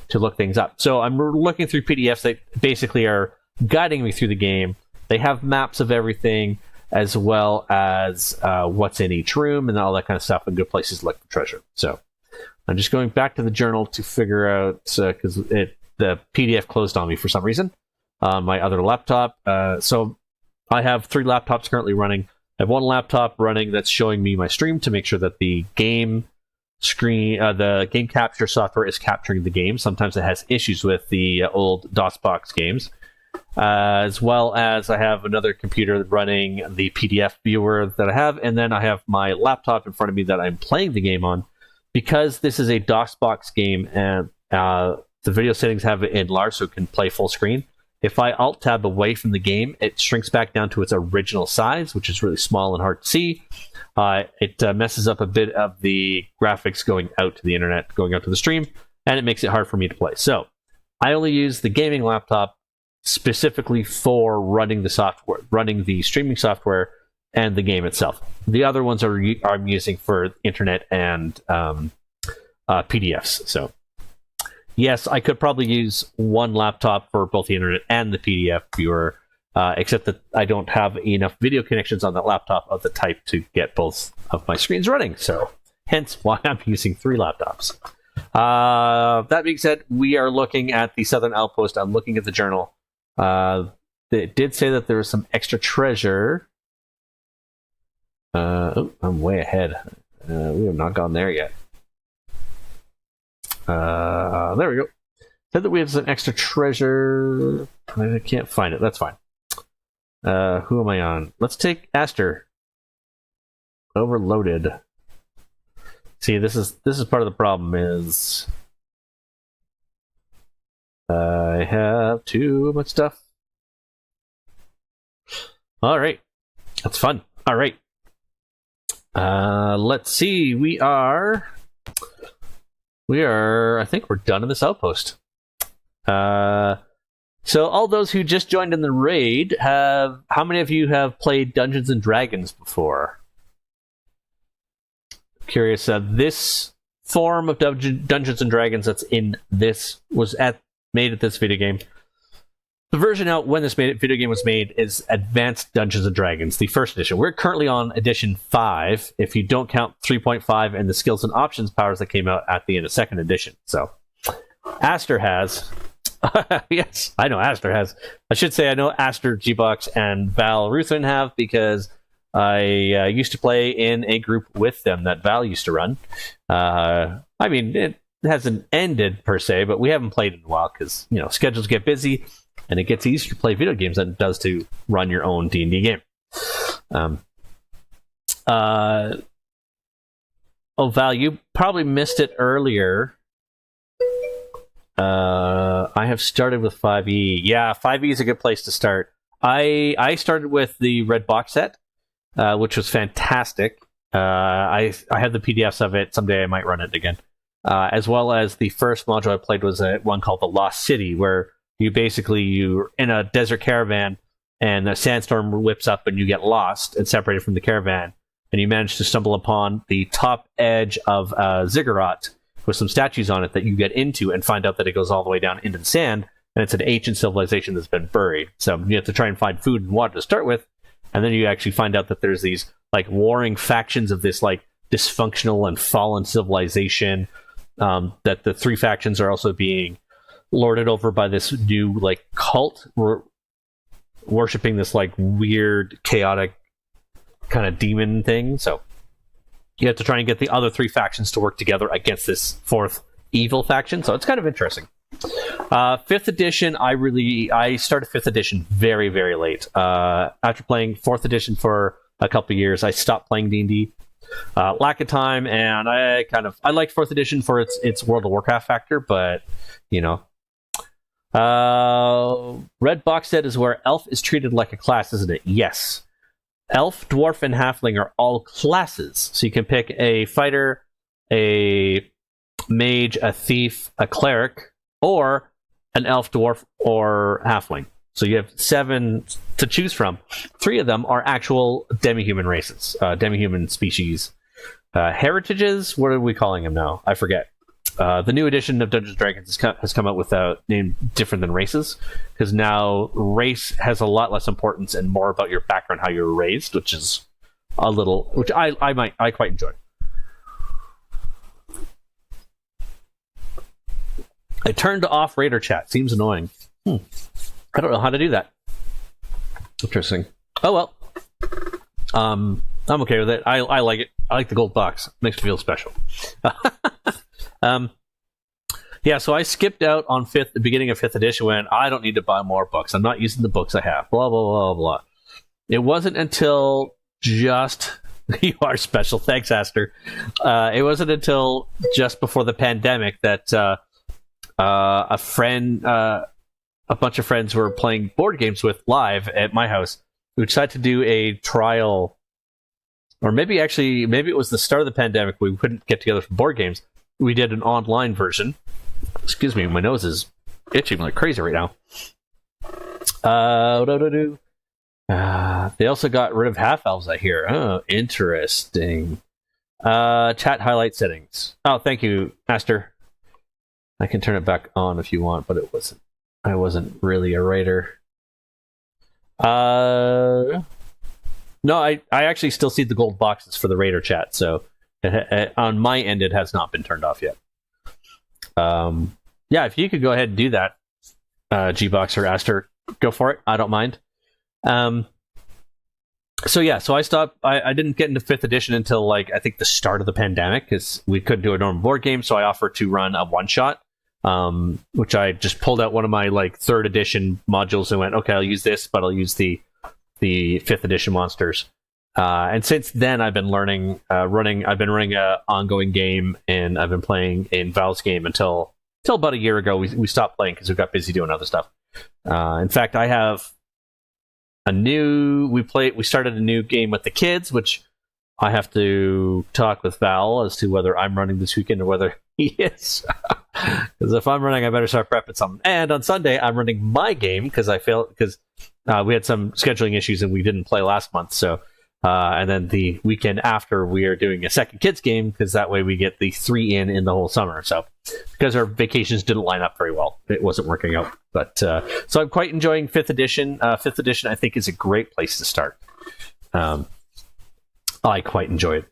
to look things up. So I'm looking through PDFs that basically are guiding me through the game. They have maps of everything, as well as what's in each room and all that kind of stuff, and good places to look for treasure. So I'm just going back to the journal to figure out, because the PDF closed on me for some reason on my other laptop. So I have 3 laptops currently running. I have one laptop running that's showing me my stream to make sure that the game screen, the game capture software is capturing the game. Sometimes it has issues with the old DOSBox games. As well as I have another computer running the PDF viewer that I have, and then I have my laptop in front of me that I'm playing the game on. Because this is a DOSBox game, and the video settings have it enlarged so it can play full screen. If I Alt-Tab away from the game, it shrinks back down to its original size, which is really small and hard to see. It messes up a bit of the graphics going out to the internet, going out to the stream, and it makes it hard for me to play. So I only use the gaming laptop specifically for running the software, running the streaming software and the game itself. The other ones I'm using for internet and PDFs. So yes, I could probably use one laptop for both the internet and the PDF viewer, except that I don't have enough video connections on that laptop of the type to get both of my screens running. So hence why I'm using 3 laptops. That being said, we are looking at the Southern Outpost. I'm looking at the journal. It did say that there was some extra treasure. I'm way ahead. We have not gone there yet. There we go. Said that we have some extra treasure. I can't find it. That's fine. Who am I on? Let's take Aster. Overloaded. See, this is part of the problem is I have too much stuff. All right. That's fun. All right. Let's see. We are, I think we're done in this outpost. So all those who just joined in the raid, how many of you have played Dungeons and Dragons before? Curious. This form of Dungeons and Dragons that's in this made at this video game. The version out when this video game was made is Advanced Dungeons and Dragons, the first edition. We're currently on edition 5, if you don't count 3.5 and the skills and options powers that came out at the end of 2nd edition. So, Aster has. Yes, I know Aster has. I should say I know Aster, G-Box, and Val Ruthven have, because I used to play in a group with them that Val used to run. I mean, hasn't ended per se, but we haven't played in a while because schedules get busy, and it gets easier to play video games than it does to run your own D&D game. Val, you probably missed it earlier. I have started with 5e. Yeah, 5e is a good place to start. I started with the red box set, which was fantastic. I have the PDFs of it. Someday I might run it again. As well as the first module I played was one called the Lost City, where you're in a desert caravan and a sandstorm whips up and you get lost and separated from the caravan, and you manage to stumble upon the top edge of a ziggurat with some statues on it that you get into and find out that it goes all the way down into the sand, and it's an ancient civilization that's been buried. So you have to try and find food and water to start with, and then you actually find out that there's these warring factions of this dysfunctional and fallen civilization, that the three factions are also being lorded over by this new cult worshipping this weird chaotic kind of demon thing. So you have to try and get the other three factions to work together against this fourth evil faction. So it's kind of interesting. 5th edition, I started 5th edition very, very late. After playing 4th edition for a couple of years, I stopped playing D&D. Lack of time, and I liked 4th edition for its World of Warcraft factor, but red box set is where elf is treated like a class, isn't it? Yes. Elf, dwarf, and halfling are all classes. So you can pick a fighter, a mage, a thief, a cleric, or an elf, dwarf, or halfling. So you have 7 to choose from. 3 of them are actual demi-human races, demi-human species. Heritages, what are we calling them now? I forget. The new edition of Dungeons & Dragons has come out with a name different than races, because now race has a lot less importance and more about your background, how you were raised, which is which I quite enjoy. I turned off Raider chat. Seems annoying. I don't know how to do that. Interesting. Oh well. I'm okay with it. I like it. I like the gold box. Makes me feel special. Yeah, so I skipped out on the beginning of 5th edition when I don't need to buy more books. I'm not using the books I have. Blah, blah, blah, blah. It wasn't until just... You are special. Thanks, Aster. It wasn't until just before the pandemic that a bunch of friends were playing board games with live at my house. We decided to do a trial, or maybe it was the start of the pandemic. We couldn't get together for board games. We did an online version. Excuse me, my nose is itching like crazy right now. They also got rid of half elves, I hear. Oh, interesting. Chat highlight settings. Oh, thank you, Master. I can turn it back on if you want, but I wasn't really a writer. No, I actually still see the gold boxes for the Raider chat, so on my end it has not been turned off yet. Yeah, if you could go ahead and do that, G-Box or Aster, go for it. I don't mind. So I stopped. I didn't get into 5th edition until I think the start of the pandemic, because we couldn't do a normal board game. So I offered to run a one shot, which I just pulled out one of my 3rd edition modules and went, okay, I'll use this, but I'll use the 5th edition monsters. And since then, I've been learning running. I've been running a ongoing game, and I've been playing in Val's game until about a year ago. We stopped playing because we got busy doing other stuff. In fact, I have we started a new game with the kids, which I have to talk with Val as to whether I'm running this weekend or whether he is. Because if I'm running, I better start prepping something. And on Sunday, I'm running my game because we had some scheduling issues and we didn't play last month. So, and then the weekend after, we are doing a second kids game because that way we get the 3 in the whole summer. So, because our vacations didn't line up very well, it wasn't working out. But so I'm quite enjoying 5th edition. 5th edition, I think, is a great place to start. I quite enjoy it.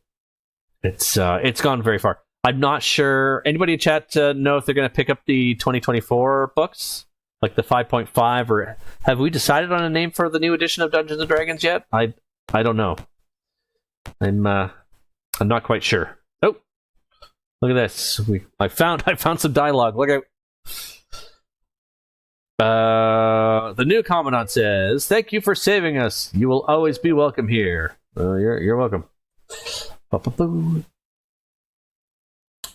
It's gone very far. I'm not sure. Anybody in chat know if they're going to pick up the 2024 books, like the 5.5, or have we decided on a name for the new edition of Dungeons and Dragons yet? I don't know. I'm not quite sure. Oh, Look at this. I found some dialogue. Look at. The new commandant says, "Thank you for saving us. You will always be welcome here." You're welcome.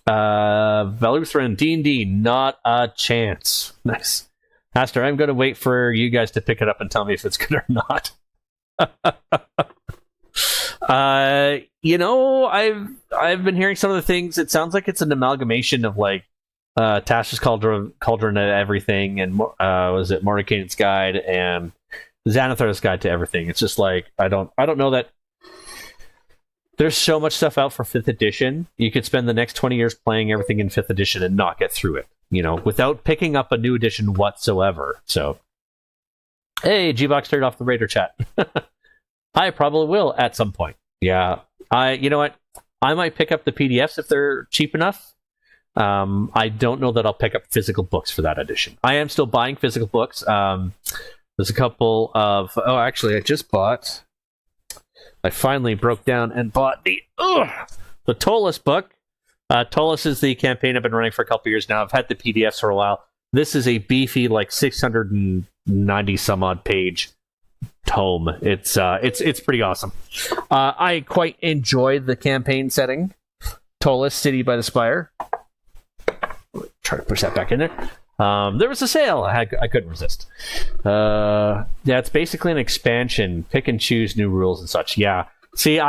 Valuthran, D&D, not a chance. Nice. Master, I'm going to wait for you guys to pick it up and tell me if it's good or not. I've been hearing some of the things. It sounds like it's an amalgamation of like Tasha's Cauldron of Everything, and was it Mordekainen's Guide and Xanathar's Guide to Everything. It's just like I don't know that there's so much stuff out for 5th edition. You could spend the next 20 years playing everything in 5th edition and not get through it, without picking up a new edition whatsoever. So, hey, G-Box turned off the Raider chat. I probably will at some point. Yeah, you know what? I might pick up the PDFs if they're cheap enough. I don't know that I'll pick up physical books for that edition. I am still buying physical books. There's a couple of... Oh, actually, I finally broke down and bought the Tollus book. Tollus is the campaign I've been running for a couple years now. I've had the PDFs for a while. This is a beefy, like 690 some odd page tome. It's pretty awesome. I quite enjoy the campaign setting. Tollus, City by the Spire. Try to push that back in there. There was a sale. I couldn't resist. Yeah, it's basically an expansion. Pick and choose new rules and such. Yeah. See,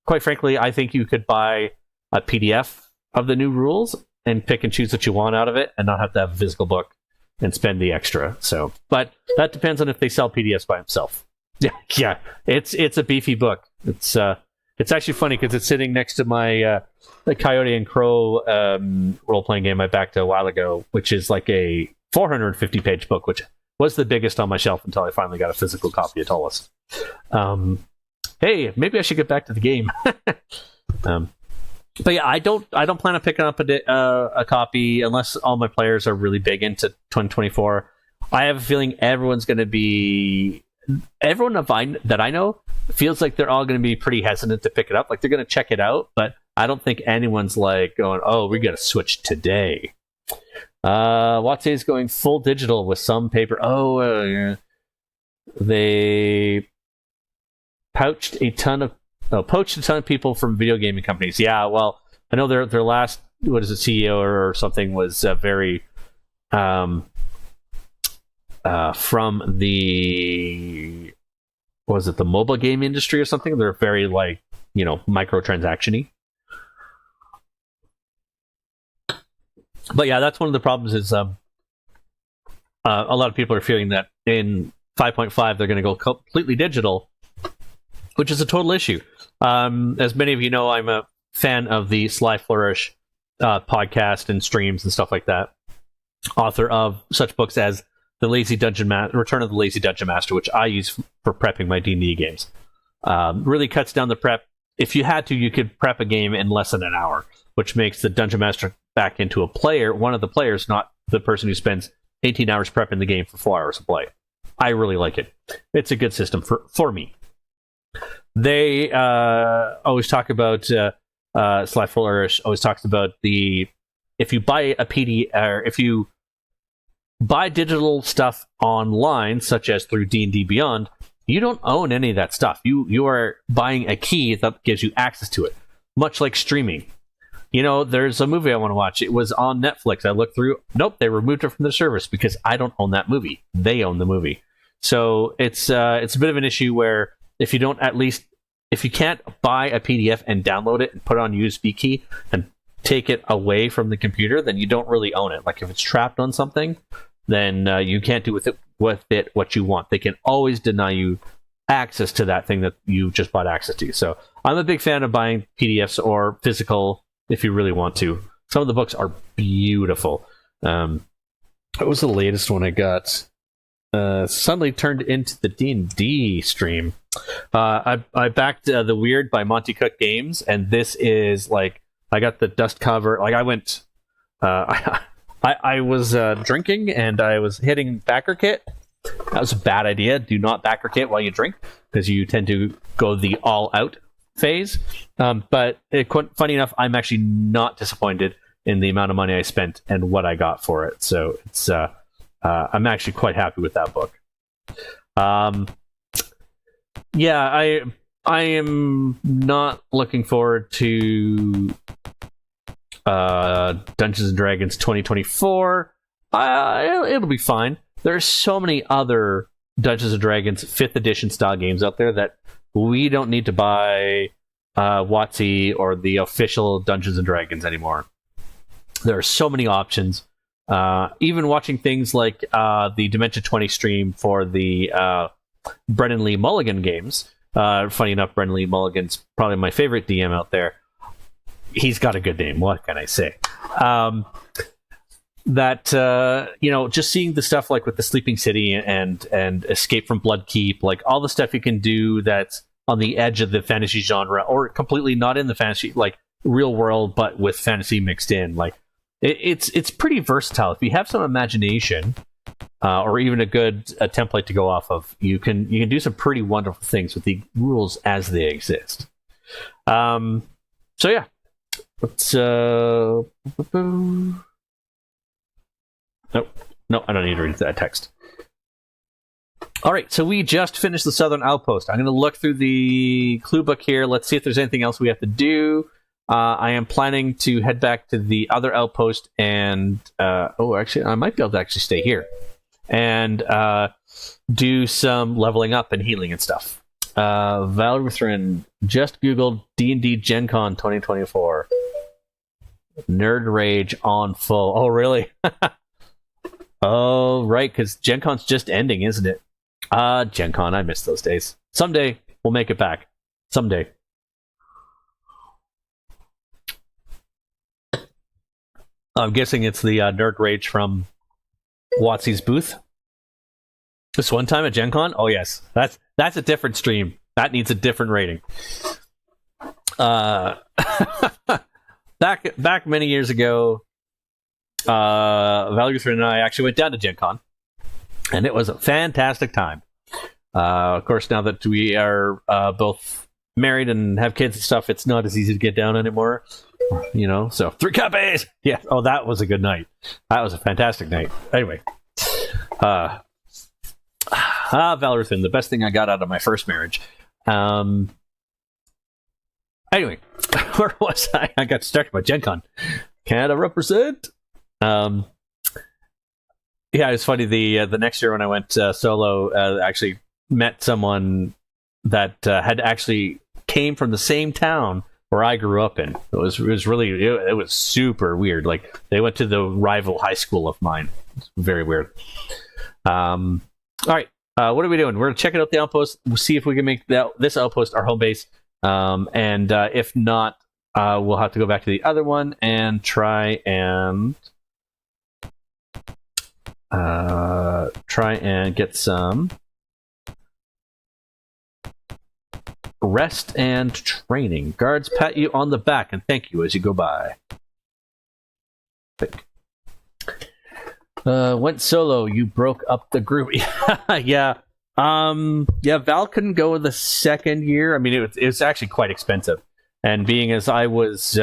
quite frankly, I think you could buy a PDF of the new rules and pick and choose what you want out of it and not have to have a physical book and spend the extra. So, but that depends on if they sell PDFs by themselves. Yeah. It's a beefy book. It's actually funny because it's sitting next to my the Coyote and Crow role-playing game I backed a while ago, which is like a 450-page book, which was the biggest on my shelf until I finally got a physical copy of Tollus. Hey, maybe I should get back to the game. But yeah, I don't plan on picking up a copy unless all my players are really big into 2024. I have a feeling everyone that I know feels like they're all going to be pretty hesitant to pick it up. Like they're going to check it out, but I don't think anyone's like going, "Oh, we got to switch today." Watse is going full digital with some paper. Yeah. They poached a ton of people from video gaming companies. Yeah, well, I know their last CEO or something was very from the mobile game industry or something. They're very microtransaction-y. But yeah, that's one of the problems is a lot of people are feeling that in 5.5 they're going to go completely digital, which is a total issue. As many of you know, I'm a fan of the Sly Flourish podcast and streams and stuff like that. Author of such books as Return of the Lazy Dungeon Master, which I use for prepping my D&D games. Really cuts down the prep. If you had to, you could prep a game in less than an hour, which makes the Dungeon Master back into one of the players, not the person who spends 18 hours prepping the game for 4 hours of play. I really like it. It's a good system for me. They always talk about Sly Flourish always talks about if you buy a PD or if you buy digital stuff online, such as through D&D Beyond, you don't own any of that stuff. You are buying a key that gives you access to it, much like streaming. There's a movie I want to watch. It was on Netflix. I looked through. Nope, they removed it from the service because I don't own that movie. They own the movie. So it's a bit of an issue where if you can't buy a PDF and download it and put it on USB key and take it away from the computer, then you don't really own it. Like if it's trapped on something, then you can't do with it what you want. They can always deny you access to that thing that you just bought access to. So I'm a big fan of buying PDFs or physical if you really want to. Some of the books are beautiful. What was the latest one I got? Suddenly turned into the D&D stream. I backed The Weird by Monty Cook Games, and this is like I got the dust cover. Like I went, I was drinking and I was hitting backer kit. That was a bad idea. Do not backer kit while you drink because you tend to go the all out phase. But funny enough, I'm actually not disappointed in the amount of money I spent and what I got for it. So it's I'm actually quite happy with that book. Yeah, I am not looking forward to Dungeons and Dragons 2024. It'll be fine. There are so many other Dungeons and Dragons 5th edition style games out there that we don't need to buy WotC or the official Dungeons and Dragons anymore. There are so many options. Even watching things like the Dimension 20 stream for the Brennan Lee Mulligan games. Funny enough, Brennan Lee Mulligan's probably my favorite DM out there. He's got a good name. What can I say? Just seeing the stuff like with the Sleeping City and Escape from Bloodkeep, like all the stuff you can do that's on the edge of the fantasy genre or completely not in the fantasy, like real world, but with fantasy mixed in. Like it's pretty versatile. If you have some imagination, or even a template to go off of, you can do some pretty wonderful things with the rules as they exist. So yeah, let's. No, I don't need to read that text. All right, so we just finished the Southern Outpost. I'm going to look through the clue book here. Let's see if there's anything else we have to do. I am planning to head back to the other outpost and actually, I might be able to actually stay here and do some leveling up and healing and stuff. Valgrithrin just Googled D&D Gen Con 2024. Nerd rage on full. Oh, really? Oh, right, because Gen Con's just ending, isn't it? Gen Con, I miss those days. Someday, we'll make it back. Someday. I'm guessing it's the nerd rage from WotC's booth. This one time at Gen Con? Oh, yes. That's a different stream. That needs a different rating. Back many years ago, Valgrithrin and I actually went down to Gen Con, and it was a fantastic time. Of course, now that we are both married and have kids and stuff, it's not as easy to get down anymore. So 3 copies! Yeah, oh, that was a good night. That was a fantastic night. Anyway. Valgrithrin, the best thing I got out of my first marriage. Anyway, where was I? I got started by Gen Con. Canada represent! Yeah, it's funny. The next year when I went solo, actually met someone that had actually came from the same town where I grew up in. It was super weird. Like they went to the rival high school of mine. It's very weird. All right, what are we doing? We're gonna check out the outpost. We'll see if we can make this outpost our home base. And if not, we'll have to go back to the other one and try and get some rest and training. Guards pat you on the back and thank you as you go by. Went solo. You broke up the group. Yeah. Val couldn't go the second year. I mean, it was actually quite expensive. And being as I was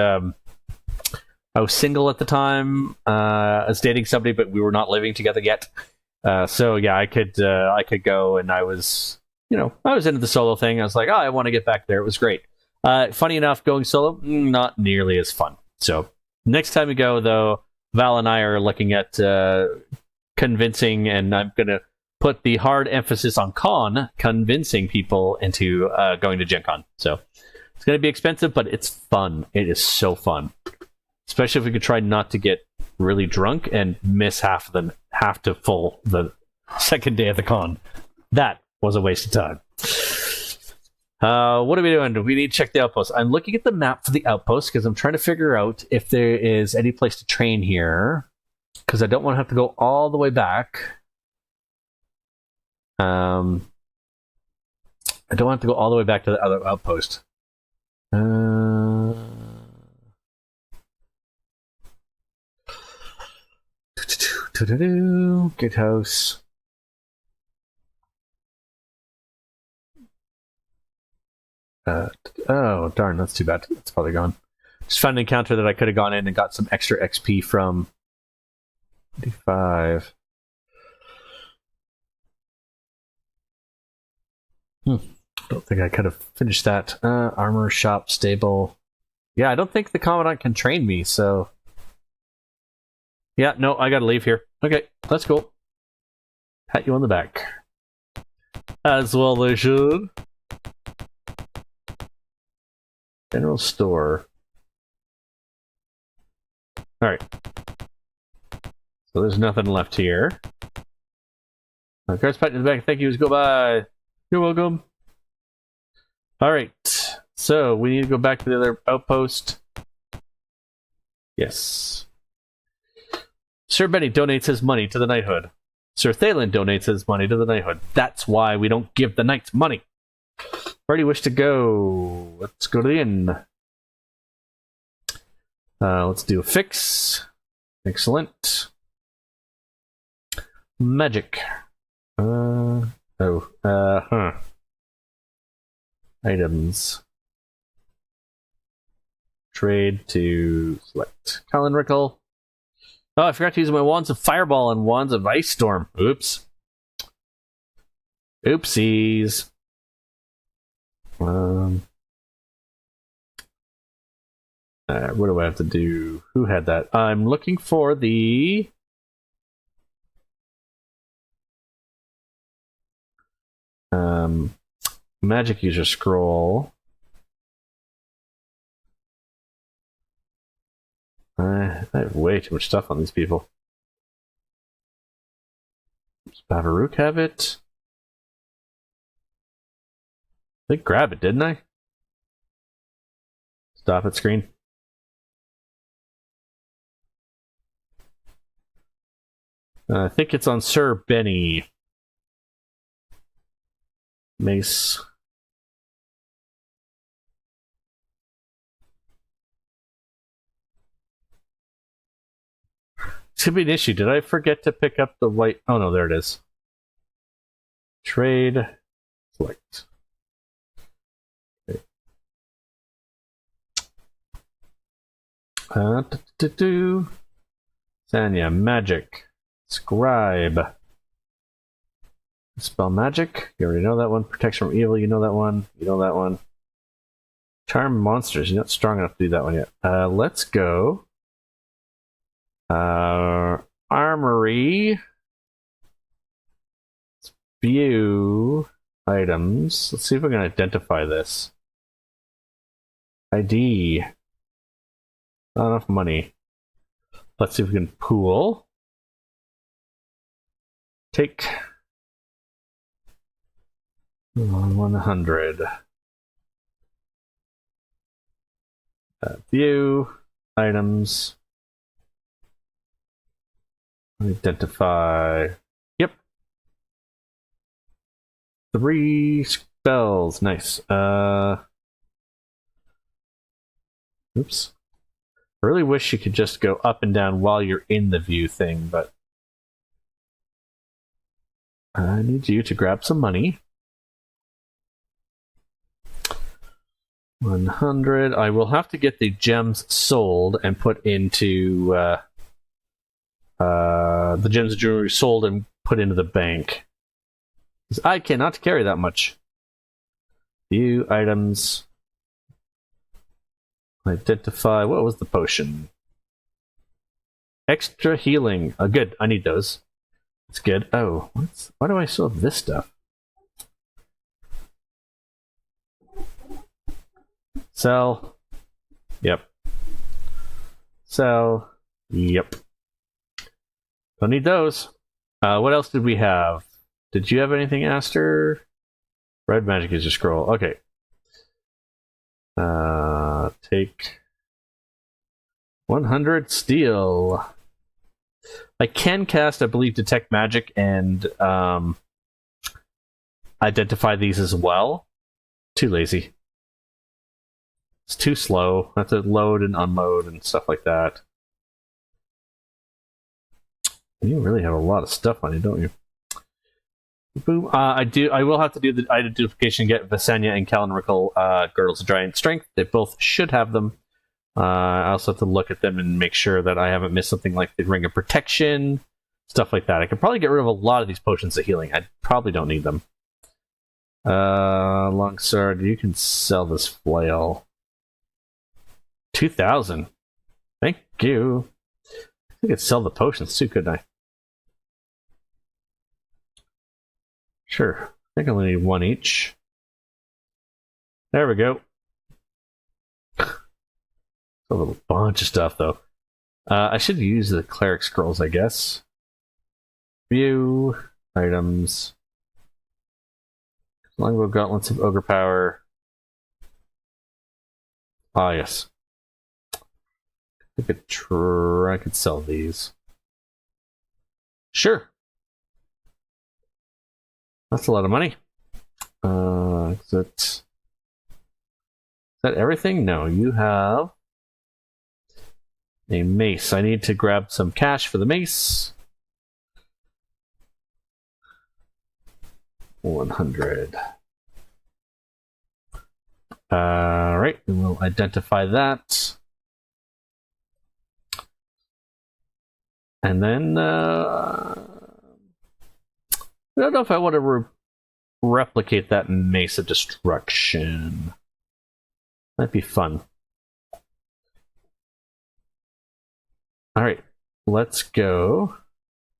single at the time, I was dating somebody, but we were not living together yet. So yeah, I could go, and I was into the solo thing. I was like, I want to get back there. It was great. Funny enough, going solo, not nearly as fun. So next time we go, though, Val and I are looking at convincing, and I'm going to put the hard emphasis on convincing people into going to Gen Con. So it's going to be expensive, but it's fun. It is so fun. Especially if we could try not to get really drunk and miss half to full the second day of the con. That was a waste of time. What are we doing? We need to check the outpost. I'm looking at the map for the outpost because I'm trying to figure out if there is any place to train here. Because I don't want to have to go all the way back. I don't want to go all the way back to the other outpost. Good house. Oh, darn, that's too bad. It's probably gone. Just found an encounter that I could have gone in and got some extra XP from. 25. Don't think I could have finished that. Armor shop stable. Yeah, I don't think the Commandant can train me, so... Yeah, no, I gotta leave here. Okay, that's cool. Pat you on the back. As well they should. General store. Alright. So there's nothing left here. Cards pat you on the back. Thank you. Go bye. You're welcome. Alright. So we need to go back to the other outpost. Yes. Sir Benny donates his money to the knighthood. Sir Thalen donates his money to the knighthood. That's why we don't give the knights money. Where do you wish to go? Let's go to the inn. Let's do a fix. Excellent. Magic. Items. Trade to select. Colin Rickle. Oh, I forgot to use my wands of fireball and wands of ice storm. Oops. Oopsies. What do I have to do? Who had that? I'm looking for the... magic user scroll. I have way too much stuff on these people. Does Bavaruk have it? I think grab it, didn't I? Stop it, screen. I think it's on Sir Benny. Mace. This could be an issue. Did I forget to pick up the white? Oh no, there it is. Trade. Select. Okay. Sanya, magic. Scribe. Spell magic. You already know that one. Protection from evil. You know that one. You know that one. Charm monsters. You're not strong enough to do that one yet. Let's go. Armory. View items. Let's see if we can identify this. ID. Not enough money. Let's see if we can pool. Take 100. View items. Identify. Yep. 3 spells. Nice. Oops. I really wish you could just go up and down while you're in the view thing, but I need you to grab some money. 100. I will have to get the gems sold and put into the gems and jewelry sold and put into the bank. Because I cannot carry that much. View items. Identify. What was the potion? Extra healing. Oh, good. I need those. It's good. Oh, why do I still have this stuff? Sell. Yep. Sell. Yep. Don't need those. What else did we have? Did you have anything, Aster? Red magic is a scroll. Okay. Take 100 steel. I can cast, I believe, detect magic and identify these as well. Too lazy. It's too slow. I have to load and unload and stuff like that. You really have a lot of stuff on you, don't you? Boom. I will have to do the identification, get Visenya and calendrical girdles of giant strength. They both should have them. I also have to look at them and make sure that I haven't missed something like the ring of protection, stuff like that. I could probably get rid of a lot of these potions of healing. I probably don't need them. Longsword, you can sell this flail. 2,000. Thank you. I could sell the potions too, couldn't I? Sure. I think I only need one each. There we go. A little bunch of stuff, though. I should use the cleric scrolls, I guess. View. Items. Longbow gauntlets of ogre power. Ah, yes. I could sell these. Sure. That's a lot of money. Is that everything? No, you have a mace. I need to grab some cash for the mace. 100. Alright, and we'll identify that. And then, I don't know if I want to replicate that Mace of Destruction. Might be fun. Alright, let's go.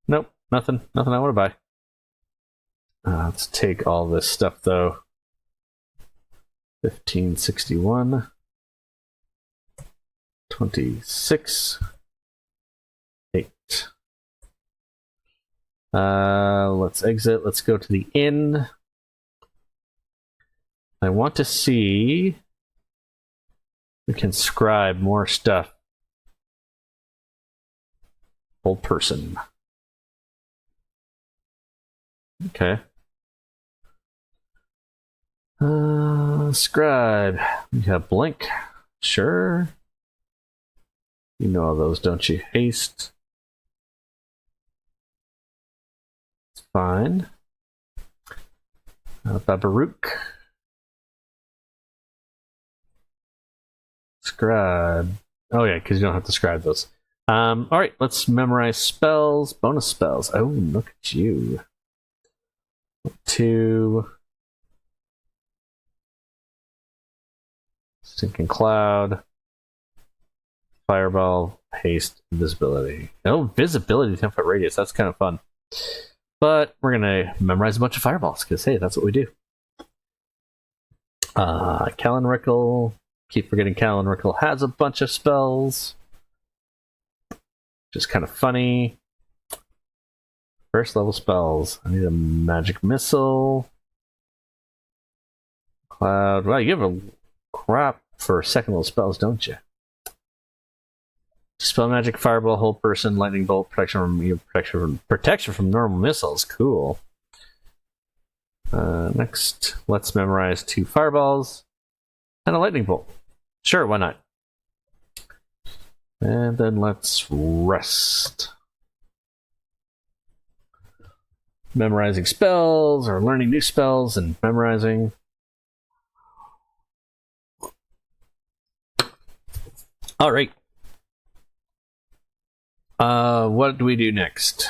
Nope, nothing I want to buy. Let's take all this stuff, though. 1561. 26. 8. Let's exit. Let's go to the inn. I want to see if we can scribe more stuff. Old person. Okay. Scribe. You have blink. Sure. You know all those, don't you? Haste. It's fine. Babarook. Scribe. Oh yeah, because you don't have to scribe those. Alright, let's memorize spells. Bonus spells. Oh, look at you. 2. Sinking Cloud. Fireball. Haste. Invisibility. Oh, visibility, 10-foot radius. That's kind of fun. But we're going to memorize a bunch of fireballs, because hey, that's what we do. Calendrical. Keep forgetting Calendrical has a bunch of spells. Just kind of funny. First level spells. I need a magic missile. Cloud. Wow, you have a crap for second level spells, don't you? Spell magic, fireball, hold person, lightning bolt, protection from normal missiles. Cool. Next, let's memorize 2 fireballs and a lightning bolt. Sure, why not? And then let's rest. Memorizing spells or learning new spells and memorizing. All right. What do we do next?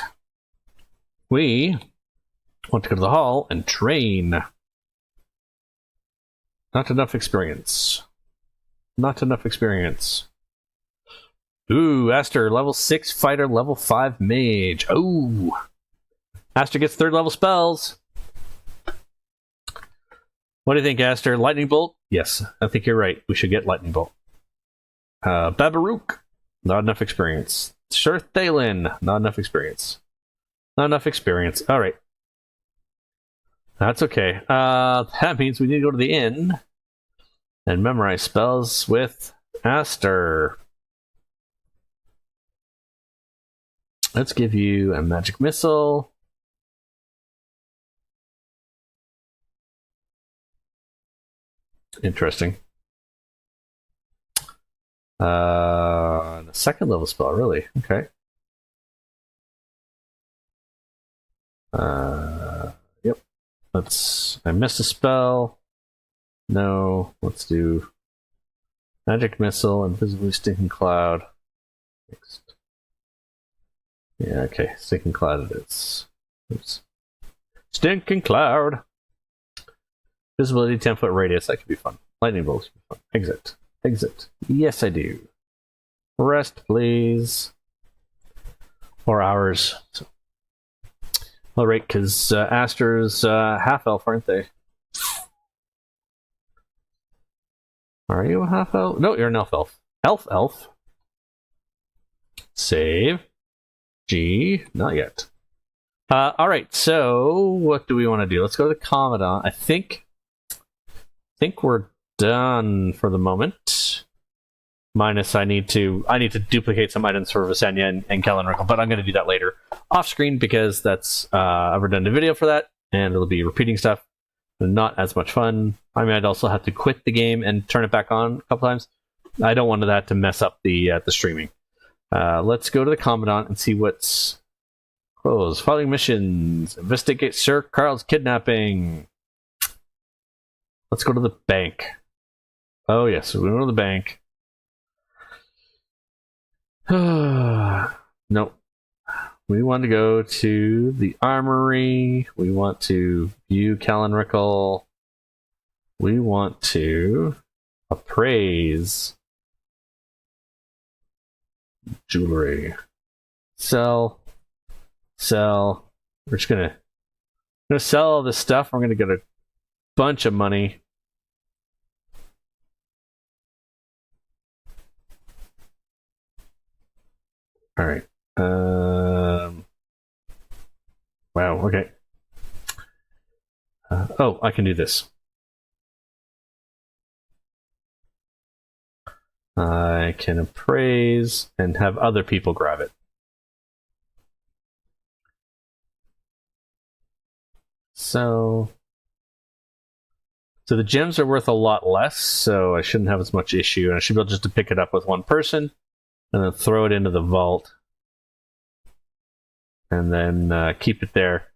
We want to go to the hall and train. Not enough experience. Not enough experience. Ooh, Aster, level 6 fighter, level 5 mage. Ooh. Aster gets 3rd level spells. What do you think, Aster? Lightning bolt? Yes, I think you're right. We should get lightning bolt. Babarook. Not enough experience. Sure, Thalen. Not enough experience. Not enough experience. Alright. That's okay. That means we need to go to the inn and memorize spells with Aster. Let's give you a magic missile. Interesting. A 2nd level spell, really? Okay. Yep. I missed a spell. No, let's do magic missile, invisibly stinking cloud. Next. Yeah, okay, stinking cloud it is. Oops. Stinking cloud. Visibility 10-foot radius, that could be fun. Lightning bolts could be fun. Exit. Exit. Yes, I do. Rest, please. 4 hours. So. All right, because Aster's half elf, aren't they? Are you a half elf? No, you're an elf elf. Elf. Save. G. Not yet. All right, so what do we want to do? Let's go to the Commandant. I think we're done for the moment. Minus, I need to duplicate some items for Visenya and Kellenrickle, but I'm going to do that later off screen because that's a redundant video for that, and it'll be repeating stuff. Not as much fun. I mean, I'd also have to quit the game and turn it back on a couple times. I don't want that to mess up the streaming. Let's go to the Commandant and see what's closed. Following missions: investigate Sir Carl's kidnapping. Let's go to the bank. Oh yes, we go to the bank. Nope. We want to go to the armory. We want to view Kellenrickle. We want to appraise jewelry. Sell. We're just gonna sell all this stuff. We're gonna get a bunch of money. All right. Wow. Okay. Oh, I can do this. I can appraise and have other people grab it. So the gems are worth a lot less, so I shouldn't have as much issue, and I should be able just to pick it up with one person and then throw it into the vault and then keep it there.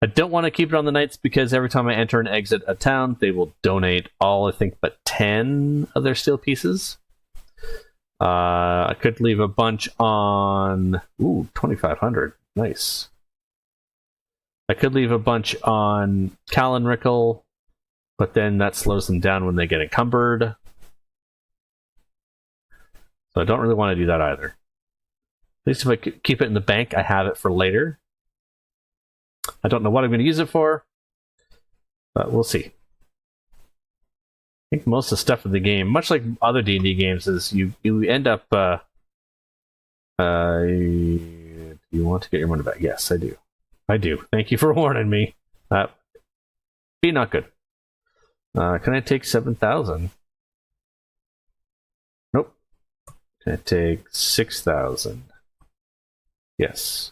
I don't want to keep it on the nights because every time I enter and exit a town, they will donate all, I think, but 10 of their steel pieces. I could leave a bunch on... Ooh, 2,500. Nice. I could leave a bunch on Kellenrickle, but then that slows them down when they get encumbered. So I don't really want to do that either. At least if I keep it in the bank, I have it for later. I don't know what I'm going to use it for, but we'll see. I think most of the stuff in the game, much like other D&D games, is you end up... you want to get your money back? Yes, I do. I do. Thank you for warning me. Be not good. Can I take 7,000? Nope. Can I take 6,000? Yes.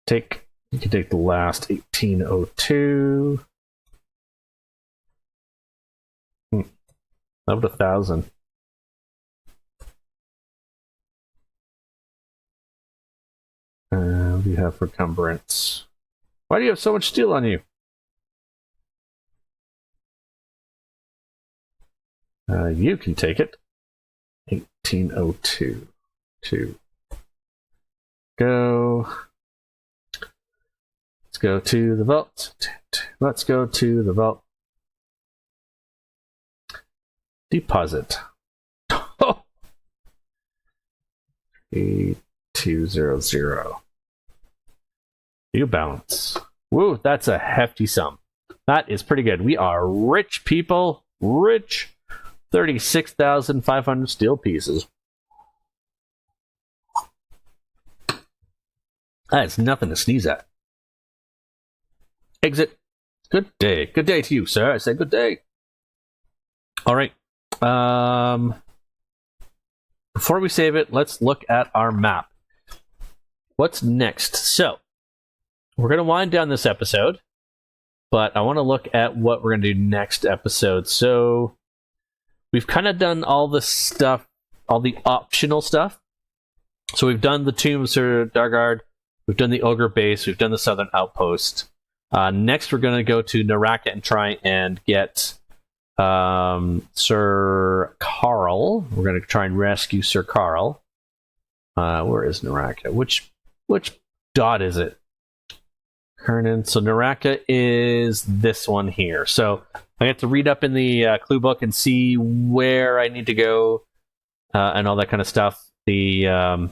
You can take the last 1802. Up to 1,000. What do you have for encumbrance? Why do you have so much steel on you? You can take it. 1802. 2. Go. Let's go to the vault. Let's go to the vault. Deposit. 8200. You balance. Woo, that's a hefty sum. That is pretty good. We are rich people. Rich. 36,500 steel pieces. That is nothing to sneeze at. Exit. Good day. Good day to you, sir. I said good day. All right. Before we save it, let's look at our map. What's next? So, we're going to wind down this episode, but I want to look at what we're going to do next episode. So, we've kind of done all the stuff, all the optional stuff. So, we've done the Tomb of Sir Dargard, we've done the Ogre Base, we've done the Southern Outpost. Next, we're going to go to Naraka and try and get Sir Carl. We're going to try and rescue Sir Carl. Where is Naraka? Which dot is it? Krynn. So Naraka is this one here. So I have to read up in the clue book and see where I need to go and all that kind of stuff. The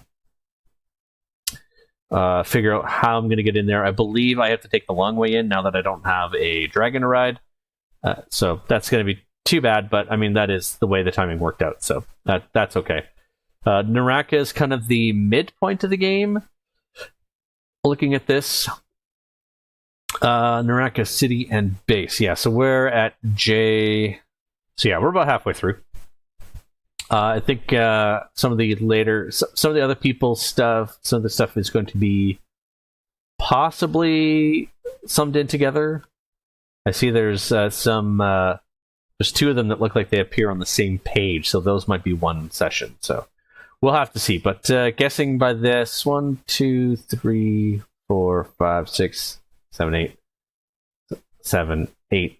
figure out how I'm going to get in there. I believe I have to take the long way in now that I don't have a dragon to ride. So that's going to be too bad, but I mean, that is the way the timing worked out. So that's okay. Naraka is kind of the midpoint of the game. Looking at this, Naraka City and Base. Yeah, so we're at J. So yeah, we're about halfway through. I think some of the other people's stuff, some of the stuff is going to be possibly summed in together. I see there's there's two of them that look like they appear on the same page, so those might be one session. So we'll have to see. But guessing by this, 1, 2, 3, 4, 5, 6, 7, 8, 7, 8,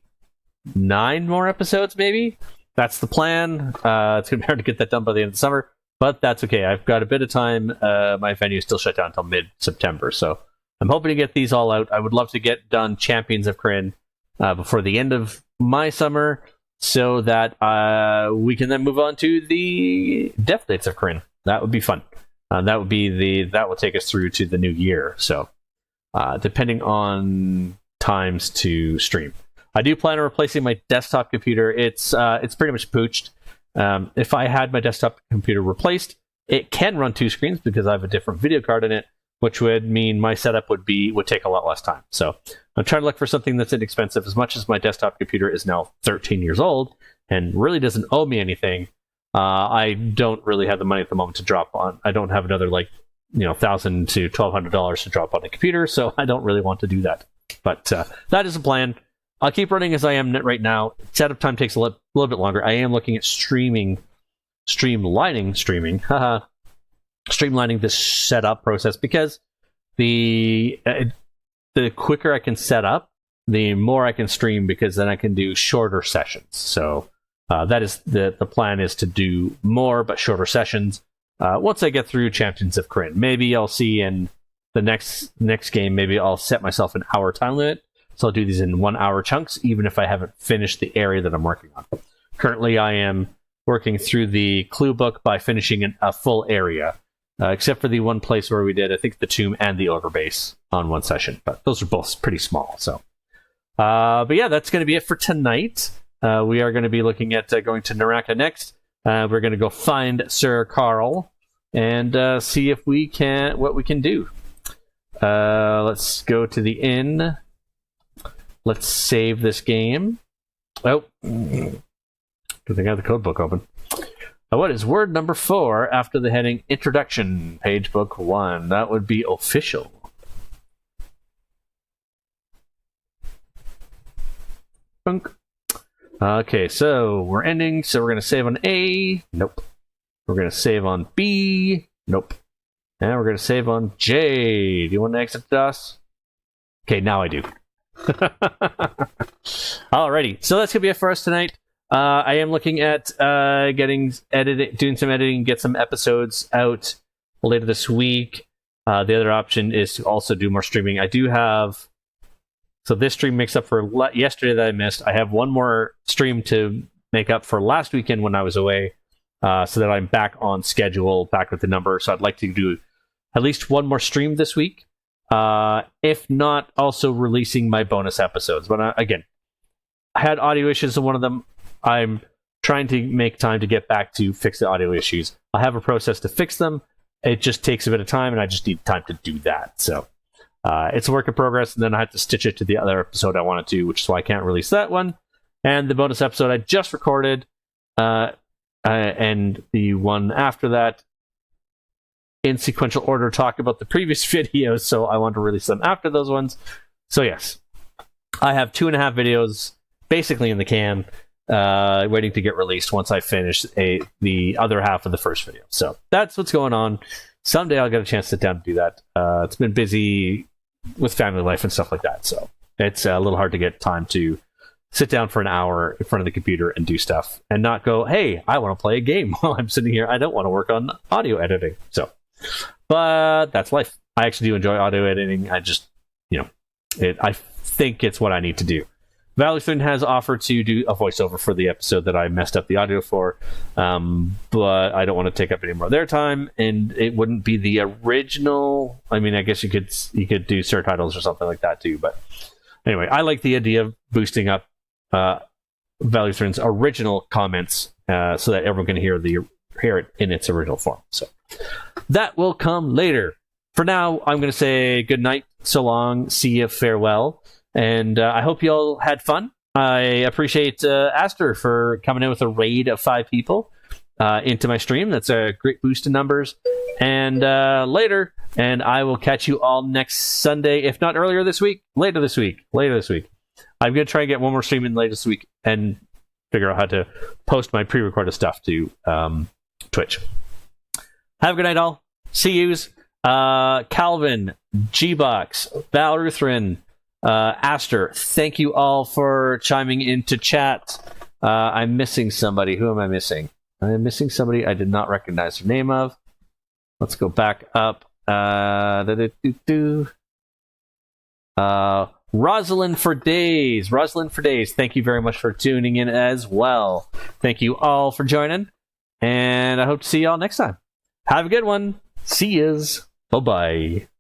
9 more episodes, maybe. That's the plan. It's going to be hard to get that done by the end of the summer, but that's okay. I've got a bit of time. My venue is still shut down until mid-September, so I'm hoping to get these all out. I would love to get done Champions of Krynn before the end of my summer, so that we can then move on to the Death Dates of Krynn. That would be fun. That will take us through to the new year. So, depending on times to stream. I do plan on replacing my desktop computer. It's pretty much pooched. If I had my desktop computer replaced, it can run 2 screens because I have a different video card in it, which would mean my setup would take a lot less time. So I'm trying to look for something that's inexpensive. As much as my desktop computer is now 13 years old and really doesn't owe me anything, I don't really have the money at the moment to drop on. I don't have another $1,000 to $1,200 to drop on a computer, so I don't really want to do that. But that is a plan. I'll keep running as I am right now. Setup time takes a little bit longer. I am looking at streamlining this setup process, because the quicker I can set up, the more I can stream, because then I can do shorter sessions. So that is the plan, is to do more but shorter sessions. Once I get through Champions of Krynn, maybe I'll see in the next game. Maybe I'll set myself an hour time limit. So I'll do these in 1 hour chunks, even if I haven't finished the area that I'm working on. Currently, I am working through the clue book by finishing a full area, except for the one place where we did, I think, the tomb and the ogre base on one session. But those are both pretty small. So, but yeah, that's going to be it for tonight. We are going to be looking at going to Naraka next. We're going to go find Sir Carl and see if what we can do. Let's go to the inn. Let's save this game. Oh, good thing I have the code book open. What is word number 4 after the heading Introduction, page book 1? That would be official. Bunk. Okay, so we're ending. So we're going to save on A. Nope. We're going to save on B. Nope. And we're going to save on J. Do you want to exit DOS? Okay, now I do. Alrighty, so that's gonna be it for us tonight. I am looking at doing some editing, get some episodes out later this week. The other option is to also do more streaming. I do have, so this stream makes up for yesterday that I missed. I have one more stream to make up for last weekend when I was away, so that I'm back on schedule, back with the number. So I'd like to do at least one more stream this week. If not, also releasing my bonus episodes. But again, I had audio issues in one of them. I'm trying to make time to get back to fix the audio issues. I have a process to fix them. It just takes a bit of time, and I just need time to do that. So it's a work in progress, and then I have to stitch it to the other episode I want to do, which is why I can't release that one. And the bonus episode I just recorded, and the one after that, in sequential order, talk about the previous videos, so I want to release them after those ones. So yes, I have 2.5 videos basically in the can, waiting to get released once I finish the other half of the first video. So that's what's going on. Someday I'll get a chance to sit down and do that. It's been busy with family life and stuff like that. So it's a little hard to get time to sit down for an hour in front of the computer and do stuff and not go, hey, I want to play a game while I'm sitting here. I don't want to work on audio editing. So, but that's life. I actually do enjoy audio editing. I just, I think it's what I need to do. Valothrin has offered to do a voiceover for the episode that I messed up the audio for, but I don't want to take up any more of their time, and it wouldn't be the original. I mean, I guess you could do surtitles or something like that too. But anyway, I like the idea of boosting up Valothrin's original comments so that everyone can hear it in its original form. So that will come later. For now, I'm going to say good night, so long, see you, farewell. And I hope you all had fun. I appreciate Aster for coming in with a raid of 5 people into my stream. That's a great boost in numbers. And later, and I will catch you all next Sunday, if not earlier this week, later this week. I'm going to try and get one more stream in later this week and figure out how to post my pre-recorded stuff to Twitch. Have a good night, all. See yous. Calvin, G-Box, Valothrin, Aster, thank you all for chiming into chat. I'm missing somebody. Who am I missing? I'm missing somebody I did not recognize the name of. Let's go back up. Rosalind for days. Thank you very much for tuning in as well. Thank you all for joining, and I hope to see you all next time. Have a good one. See yous. Bye-bye.